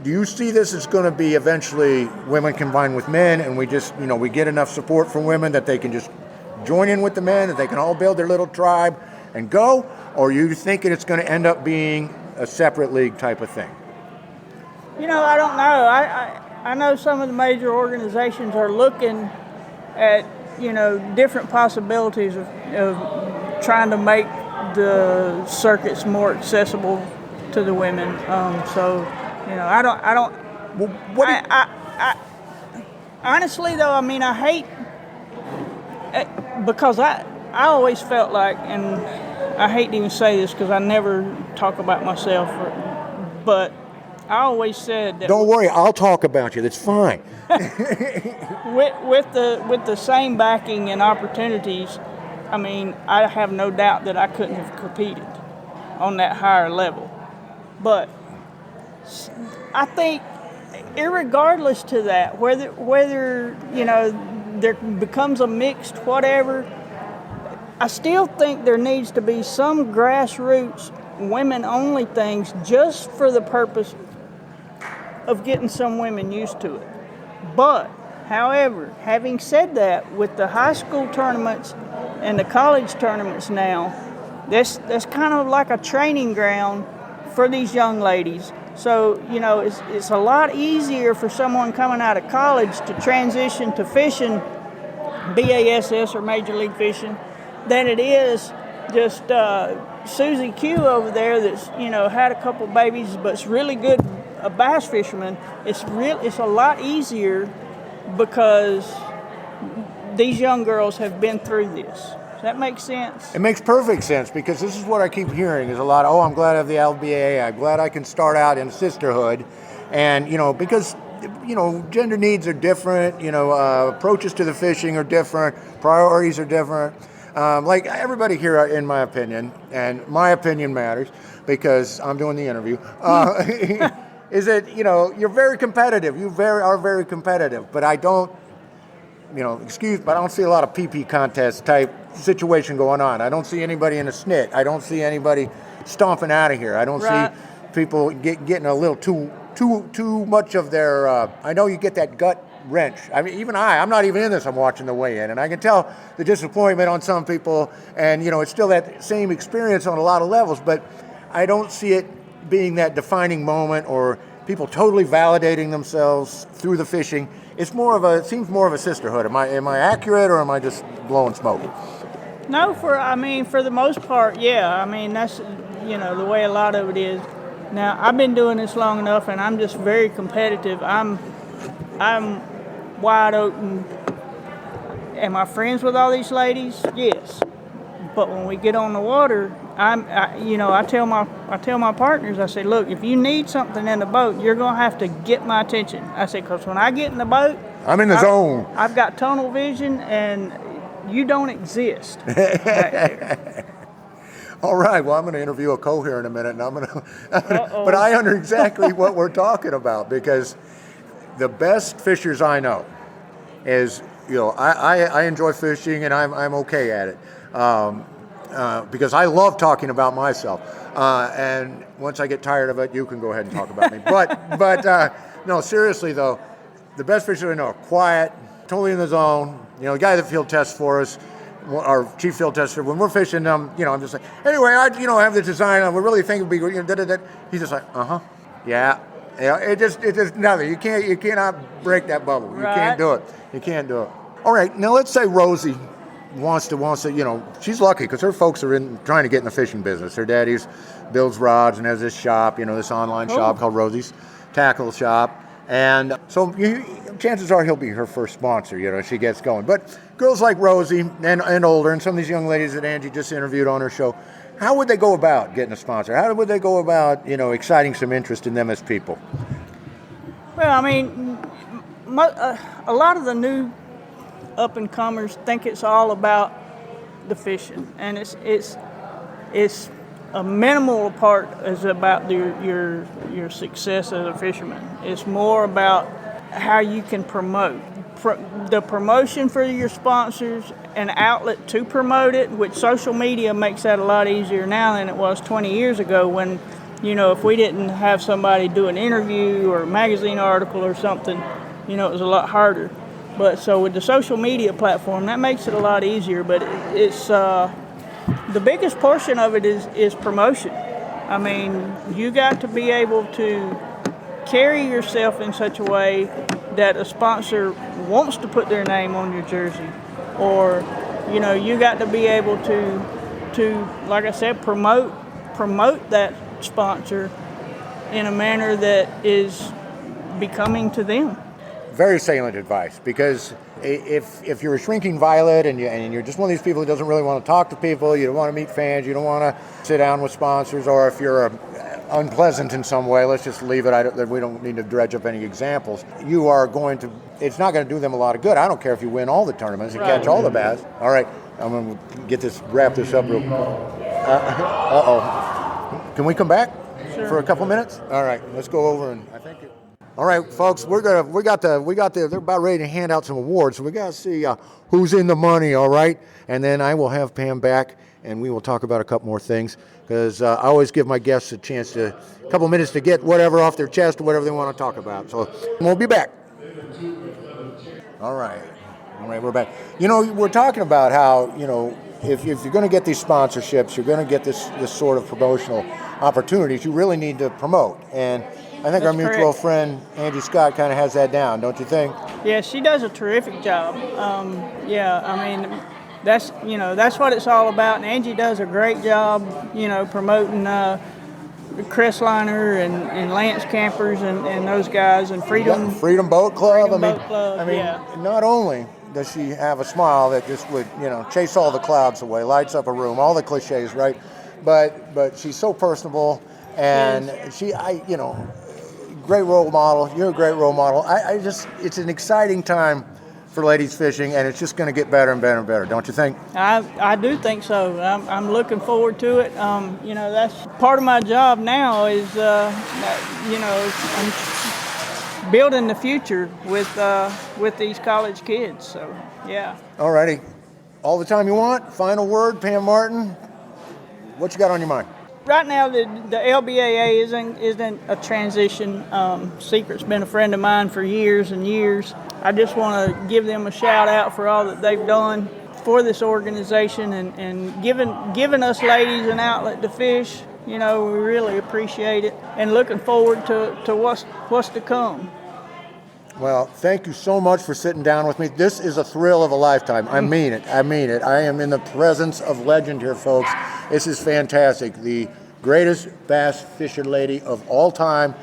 Do you see this as going to be eventually women combined with men, and we just, we get enough support from women that they can just join in with the men, that they can all build their little tribe and go? Or are you thinking it's going to end up being a separate league type of thing? I don't know. I know some of the major organizations are looking at, different possibilities of trying to make the circuits more accessible to the women. I don't. Honestly, though, I hate, because I always felt like, and I hate to even say this because I never talk about myself, but I always said that. Don't worry, I'll talk about you. That's fine. with the same backing and opportunities, I have no doubt that I couldn't have competed on that higher level. But I think, irregardless to that, whether there becomes a mixed whatever, I still think there needs to be some grassroots women-only things just for the purpose of getting some women used to it. But, however, having said that, with the high school tournaments and the college tournaments now, that's kind of like a training ground for these young ladies. So, it's a lot easier for someone coming out of college to transition to fishing, BASS or Major League Fishing, than it is just Susie Q over there that's, had a couple babies but's really good a bass fisherman. It's a lot easier because these young girls have been through this. Does that make sense? It makes perfect sense, because this is what I keep hearing is a lot of, I'm glad I have the LBA. I'm glad I can start out in sisterhood. And, because, gender needs are different, approaches to the fishing are different, priorities are different. Like everybody here, in my opinion, and my opinion matters because I'm doing the interview, is that, you're very competitive. You are very competitive, but I don't, but I don't see a lot of PP contest type situation going on. I don't see anybody in a snit. I don't see anybody stomping out of here. I don't see people getting a little too much of their, I know you get that gut wrench. Even I'm not even in this, I'm watching the weigh-in, and I can tell the disappointment on some people, and, it's still that same experience on a lot of levels, but I don't see it being that defining moment or people totally validating themselves through the fishing. It seems more of a sisterhood. Am I accurate, or am I just blowing smoke? No, for the most part, yeah. That's, the way a lot of it is. Now, I've been doing this long enough, and I'm just very competitive. I'm wide open. Am I friends with all these ladies? Yes. But when we get on the water, I tell my partners, I say, look, if you need something in the boat, you're gonna have to get my attention. I say, because when I get in the boat, I'm in the zone. I've got tunnel vision, and you don't exist back there. All right. Well, I'm going to interview a co here in a minute, and but I under exactly what we're talking about, because the best fishers I know is, I enjoy fishing, and I'm okay at it. Because I love talking about myself. And once I get tired of it, you can go ahead and talk about me. But no, seriously though, the best fishers I know are quiet, totally in the zone. The guy that field tests for us, our chief field tester, when we're fishing, I'm just like, anyway, I have the design, I really think it'd be, he's just like, yeah. It just nothing. You cannot break that bubble. You can't do it. You can't do it. All right, now let's say Rosie wants to, she's lucky because her folks are trying to get in the fishing business. Her daddy's builds rods and has this shop, this online shop called Rosie's Tackle Shop. And so chances are he'll be her first sponsor, she gets going. But girls like Rosie and older, and some of these young ladies that Angie just interviewed on her show, how would they go about getting a sponsor? How would they go about, exciting some interest in them as people? Well, I mean, a lot of the new up-and-comers think it's all about the fishing, and it's a minimal part is about your success as a fisherman. It's more about how you can promote. The promotion for your sponsors, an outlet to promote it, which social media makes that a lot easier now than it was 20 years ago when, if we didn't have somebody do an interview or a magazine article or something, it was a lot harder. But so with the social media platform, that makes it a lot easier, but it's the biggest portion of it is promotion. I mean, you got to be able to carry yourself in such a way that a sponsor wants to put their name on your jersey, or you got to be able to like I said, promote that sponsor in a manner that is becoming to them. Very salient advice, because if you're a shrinking violet and you're just one of these people who doesn't really want to talk to people, you don't want to meet fans, you don't want to sit down with sponsors, or if you're unpleasant in some way, let's just leave it. We don't need to dredge up any examples. It's not going to do them a lot of good. I don't care if you win all the tournaments and catch all the bass. All right, I'm going to wrap this up real quick. Can we come back for a couple minutes? All right, let's go over and I think. All right, folks, they're about ready to hand out some awards, so we got to see who's in the money, all right? And then I will have Pam back, and we will talk about a couple more things, because I always give my guests a chance a couple minutes to get whatever off their chest or whatever they want to talk about. So we'll be back. All right, we're back. We're talking about how, if you're going to get these sponsorships, you're going to get this sort of promotional opportunities, you really need to promote. And I think our mutual friend Angie Scott kind of has that down, don't you think? Yeah, she does a terrific job. That's what it's all about. And Angie does a great job, promoting Crestliner and Lance Campers and those guys and Freedom Boat Club. Boat Club. Not only does she have a smile that just would, chase all the clouds away, lights up a room, all the cliches, right? But she's so personable, and great role model. You're a great role model. It's an exciting time for ladies fishing, and it's just going to get better and better and better, don't you think? I do think so. I'm looking forward to it. That's part of my job now is, I'm building the future with these college kids. So, yeah. All righty. All the time you want. Final word, Pam Martin. What you got on your mind? Right now, the LBAA isn't a transition. Secret's been a friend of mine for years and years. I just want to give them a shout out for all that they've done for this organization and giving us ladies an outlet to fish. We really appreciate it, and looking forward to what's to come. Well, thank you so much for sitting down with me. This is a thrill of a lifetime. I mean it. I am in the presence of legend here, folks. This is fantastic. The greatest bass fisher lady of all time.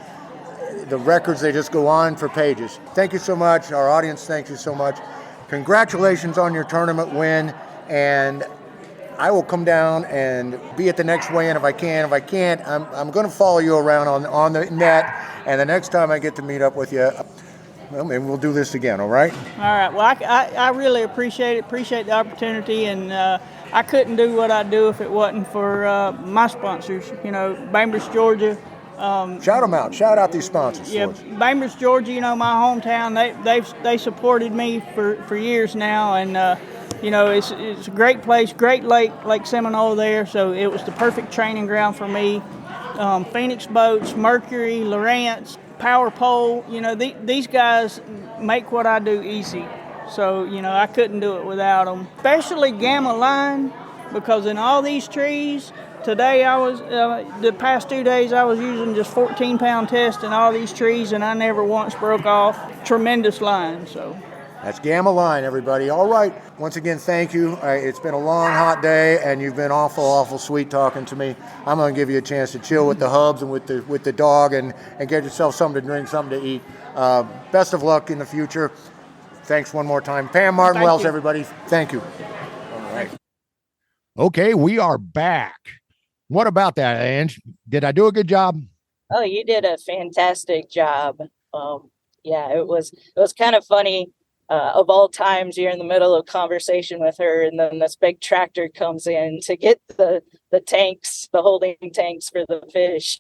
The records, they just go on for pages. Thank you so much. Our audience, thank you so much. Congratulations on your tournament win. And I will come down and be at the next weigh-in if I can. If I can't, I'm going to follow you around on the net. And the next time I get to meet up with you, well, maybe we'll do this again. All right? All right. Well, I really appreciate it. Appreciate the opportunity, and I couldn't do what I do if it wasn't for my sponsors. You know, Bainbridge, Georgia. Shout them out. Shout out these sponsors. Yeah, For us. Bainbridge, Georgia. You know, my hometown. They supported me for years now, and you know, it's a great place, great Lake Seminole there. So it was the perfect training ground for me. Phoenix Boats, Mercury, Lowrance, Power Pole. You know, these guys make what I do easy. So, you know, I couldn't do it without them. Especially Gamma Line, because in all these trees, today the past 2 days I was using just 14-pound test in all these trees, and I never once broke off. Tremendous line, so. That's Gamma Line, everybody. All right. Once again, thank you. It's been a long, hot day, and you've been awful sweet talking to me. I'm going to give you a chance to chill with the hubs and with the dog and get yourself something to drink, something to eat. Best of luck in the future. Thanks one more time. Pam Martin Thank Wells, you. everybody. Thank you. All right. Okay, we are back. What about that, Ange? Did I do a good job? Oh, you did a fantastic job. Yeah, it was kind of funny. Of all times, you're in the middle of conversation with her, and then this big tractor comes in to get the tanks, the holding tanks for the fish.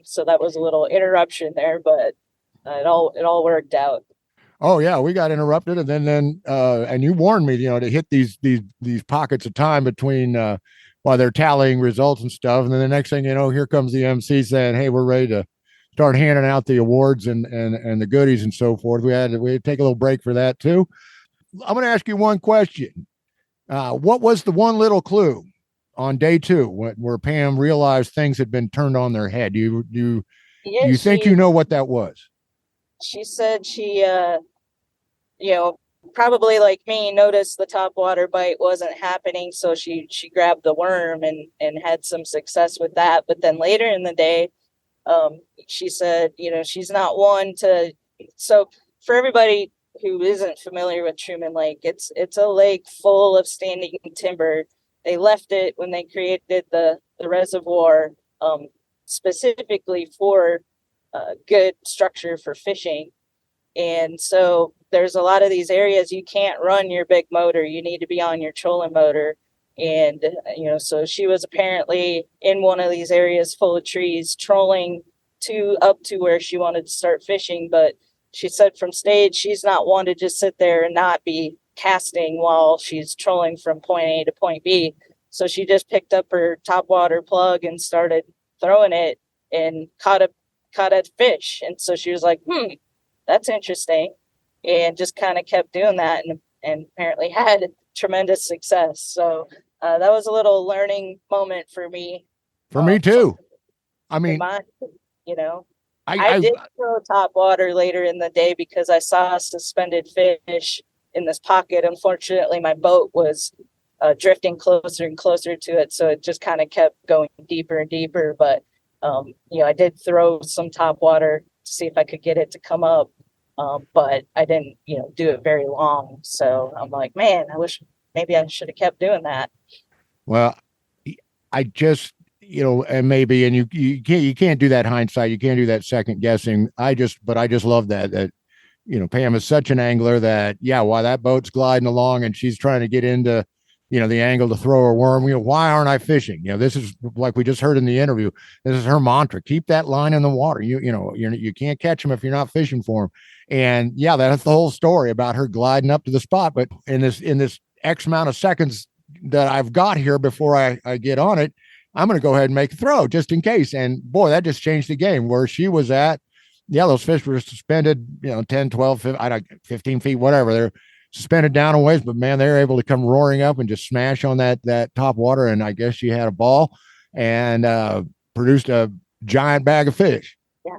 So that was a little interruption there, but it all worked out. Oh yeah, we got interrupted, and then and you warned me, you know, to hit these pockets of time between while they're tallying results and stuff, and then the next thing you know, here comes the MC saying, "Hey, we're ready to start handing out the awards and the goodies and so forth." We had to take a little break for that too. I'm going to ask you one question. What was the one little clue on day 2 where Pam realized things had been turned on their head? You think you know what that was? She said she, you know, probably like me, noticed the top water bite wasn't happening, so she grabbed the worm and had some success with that. But then later in the day, she said, you know, she's not one to. So for everybody who isn't familiar with Truman Lake, it's a lake full of standing timber. They left it when they created the reservoir, specifically for good structure for fishing. And so there's a lot of these areas you can't run your big motor. You need to be on your trolling motor. And, you know, so she was apparently in one of these areas full of trees, trolling up to where she wanted to start fishing. But she said from stage, she's not one to just sit there and not be casting while she's trolling from point A to point B. So she just picked up her top water plug and started throwing it and caught a fish. And so she was like, that's interesting. And just kind of kept doing that and apparently had tremendous success. So that was a little learning moment for me. For me too. I mean, you know, I did throw top water later in the day because I saw a suspended fish in this pocket. Unfortunately, my boat was drifting closer and closer to it. So it just kind of kept going deeper and deeper. But, you know, I did throw some top water to see if I could get it to come up. But I didn't, you know, do it very long. So I'm like, man, I wish maybe I should have kept doing that. Well, I just, you know, and you can't do that hindsight. You can't do that second guessing. But I just love that, you know, Pam is such an angler that, yeah, while that boat's gliding along and she's trying to get into, you know, the angle to throw her worm, you know, why aren't I fishing? You know, this is like we just heard in the interview. This is her mantra. Keep that line in the water. You can't catch them if you're not fishing for them. And yeah, that's the whole story about her gliding up to the spot. But in this X amount of seconds that I've got here before I get on it, I'm going to go ahead and make a throw just in case. And boy, that just changed the game. Where she was at, yeah, those fish were suspended, you know, 10, 12, 15 feet, whatever. They're suspended down a ways, but man, they're able to come roaring up and just smash on that top water. And I guess she had a ball and produced a giant bag of fish. Yeah,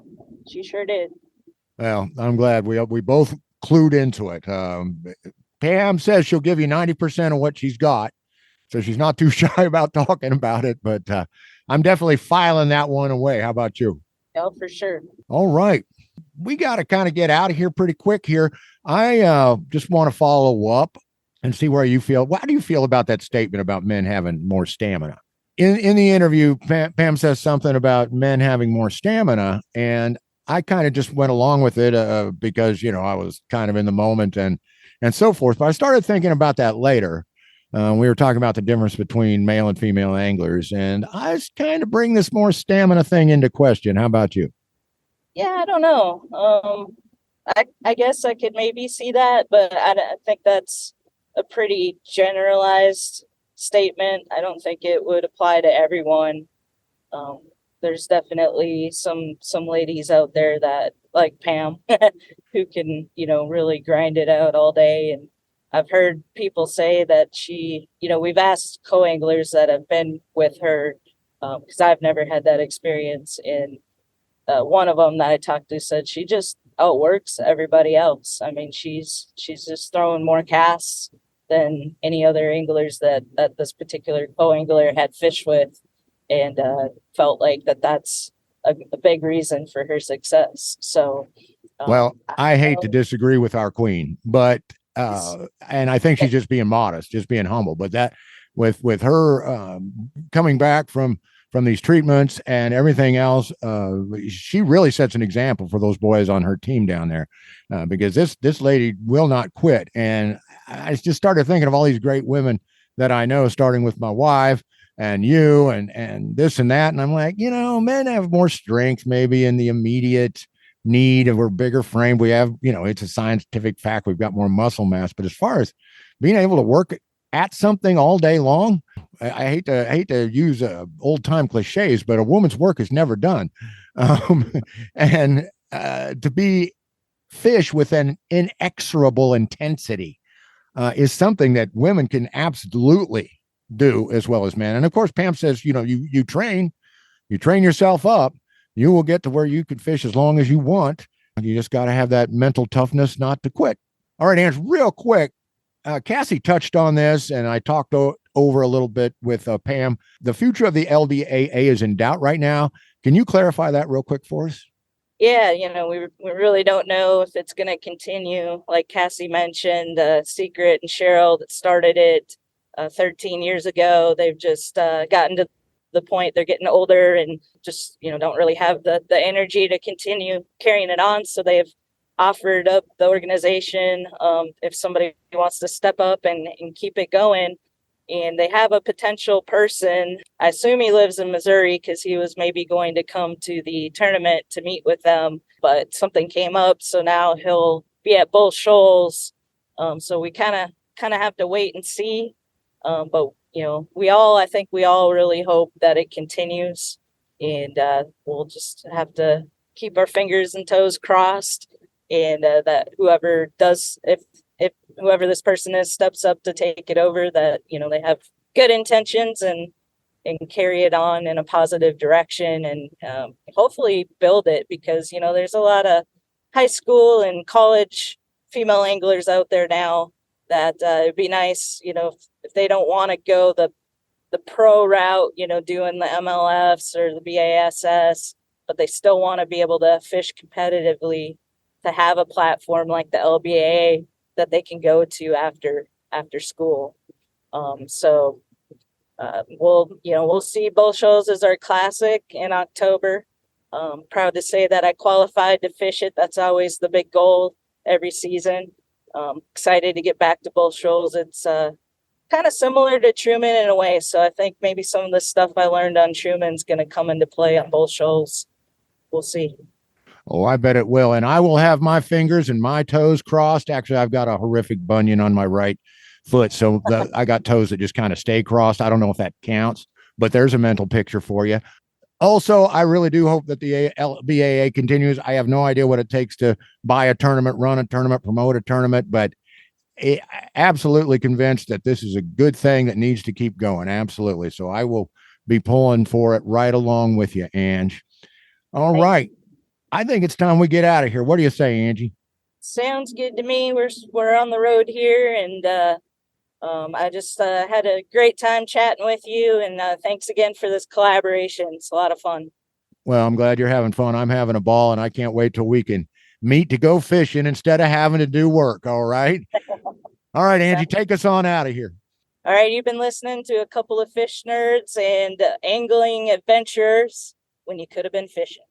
she sure did. Well, I'm glad we both clued into it. Pam says she'll give you 90% of what she's got. So she's not too shy about talking about it, but I'm definitely filing that one away. How about you? Oh, for sure. All right. We got to kind of get out of here pretty quick here. I just want to follow up and see where you feel. How do you feel about that statement about men having more stamina? In the interview, Pam says something about men having more stamina, and I kind of just went along with it because I was kind of in the moment and so forth. But I started thinking about that later. We were talking about the difference between male and female anglers, and I was kind of bring this more stamina thing into question. How about you? Yeah, I don't know. I guess I could maybe see that, but I think that's a pretty generalized statement. I don't think it would apply to everyone. Um, there's definitely some ladies out there that like Pam who can, really grind it out all day. And I've heard people say that we've asked co-anglers that have been with her, because I've never had that experience. And one of them that I talked to said she just outworks everybody else. I mean, she's just throwing more casts than any other anglers that this particular co-angler had fished with, and felt like that's a big reason for her success. So, Well, I hate to know. disagree with our queen, but and I think she's just being modest, just being humble. But that with her coming back from these treatments and everything else, she really sets an example for those boys on her team down there, because this lady will not quit. And I just started thinking of all these great women that I know, starting with my wife and you and this and that. And I'm like, men have more strength maybe in the immediate need of a bigger frame. We have, it's a scientific fact. We've got more muscle mass, but as far as being able to work at something all day long, I hate to use old time cliches, but a woman's work is never done. And to be fish with an inexorable intensity is something that women can absolutely do as well as men. And of course, Pam says, you train yourself up, you will get to where you can fish as long as you want. You just got to have that mental toughness not to quit. All right, Ange, real quick. Cassie touched on this, and I talked over a little bit with Pam. The future of the LBAA is in doubt right now. Can you clarify that real quick for us? Yeah, we really don't know if it's going to continue. Like Cassie mentioned, Secret and Cheryl that started it 13 years ago. They've just gotten to the point they're getting older and just, don't really have the energy to continue carrying it on. So they've offered up the organization if somebody wants to step up and keep it going. And they have a potential person. I assume he lives in Missouri because he was maybe going to come to the tournament to meet with them, but something came up. So now he'll be at Bull Shoals. So we kind of have to wait and see. But I think we all really hope that it continues, and we'll just have to keep our fingers and toes crossed, and that whoever does, if whoever this person is steps up to take it over, that they have good intentions and carry it on in a positive direction, and hopefully build it, because there's a lot of high school and college female anglers out there now that it'd be nice, if they don't want to go the pro route, doing the MLFs or the BASS, but they still want to be able to fish competitively, to have a platform like the LBAA that they can go to after school. So we'll see. Bull Shoals as our classic in October. Proud to say that I qualified to fish it. That's always the big goal every season. Excited to get back to Bull Shoals. It's kind of similar to Truman in a way. So I think maybe some of the stuff I learned on Truman's going to come into play on Bull Shoals. We'll see. Oh, I bet it will. And I will have my fingers and my toes crossed. Actually, I've got a horrific bunion on my right foot. So I got toes that just kind of stay crossed. I don't know if that counts, but there's a mental picture for you. Also, I really do hope that the LBAA continues. I have no idea what it takes to buy a tournament, run a tournament, promote a tournament, but absolutely convinced that this is a good thing that needs to keep going. Absolutely. So I will be pulling for it right along with you, Ange. All right. I think it's time we get out of here. What do you say, Angie? Sounds good to me. We're on the road here, and I just had a great time chatting with you, and thanks again for this collaboration. It's a lot of fun. Well, I'm glad you're having fun. I'm having a ball, and I can't wait till we can meet to go fishing instead of having to do work. All right. All right, Angie, take us on out of here. All right, you've been listening to a couple of fish nerds and angling adventures when you could have been fishing.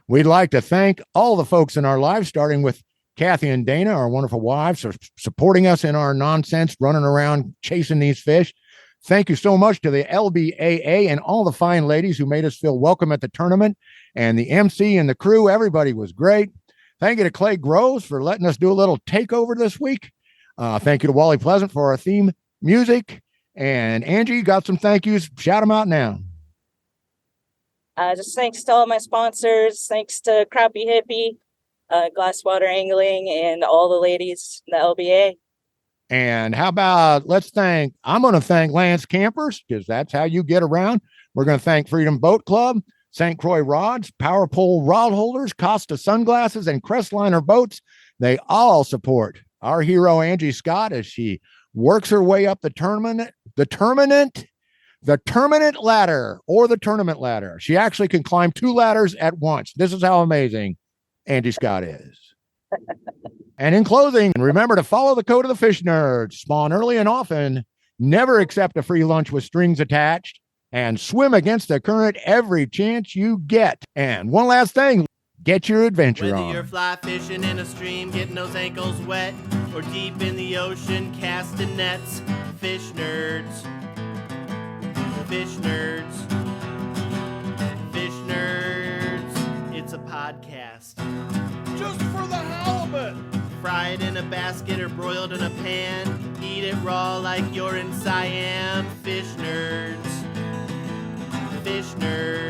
We'd like to thank all the folks in our lives, starting with Kathy and Dana, our wonderful wives, for supporting us in our nonsense, running around chasing these fish. Thank you so much to the LBAA and all the fine ladies who made us feel welcome at the tournament, and the MC and the crew. Everybody was great. Thank you to Clay Groves for letting us do a little takeover this week. Thank you to Wally Pleasant for our theme music. And Angie, you got some thank yous. Shout them out now. Just thanks to all my sponsors. Thanks to Crappie Hippie, Glasswater Angling, and all the ladies in the LBA. And how about I'm going to thank Lance Campers, because that's how you get around. We're going to thank Freedom Boat Club, St. Croix Rods, Power Pole Rod Holders, Costa Sunglasses, and Crestliner Boats. They all support our hero, Angie Scott, as she works her way up the tournament ladder. She actually can climb 2 ladders at once. This is how amazing Angie Scott is. And in closing, remember to follow the code of the fish nerds. Spawn early and often. Never accept a free lunch with strings attached. And swim against the current every chance you get. And one last thing, get your adventure Whether on. you're fly fishing in a stream, getting those ankles wet, or deep in the ocean, casting nets, fish nerds. Fish nerds. Fish nerds. It's a podcast. Just for the halibut. Fried in a basket or broiled in a pan. Eat it raw like you're in Siam. Fish nerds. Fish nerds.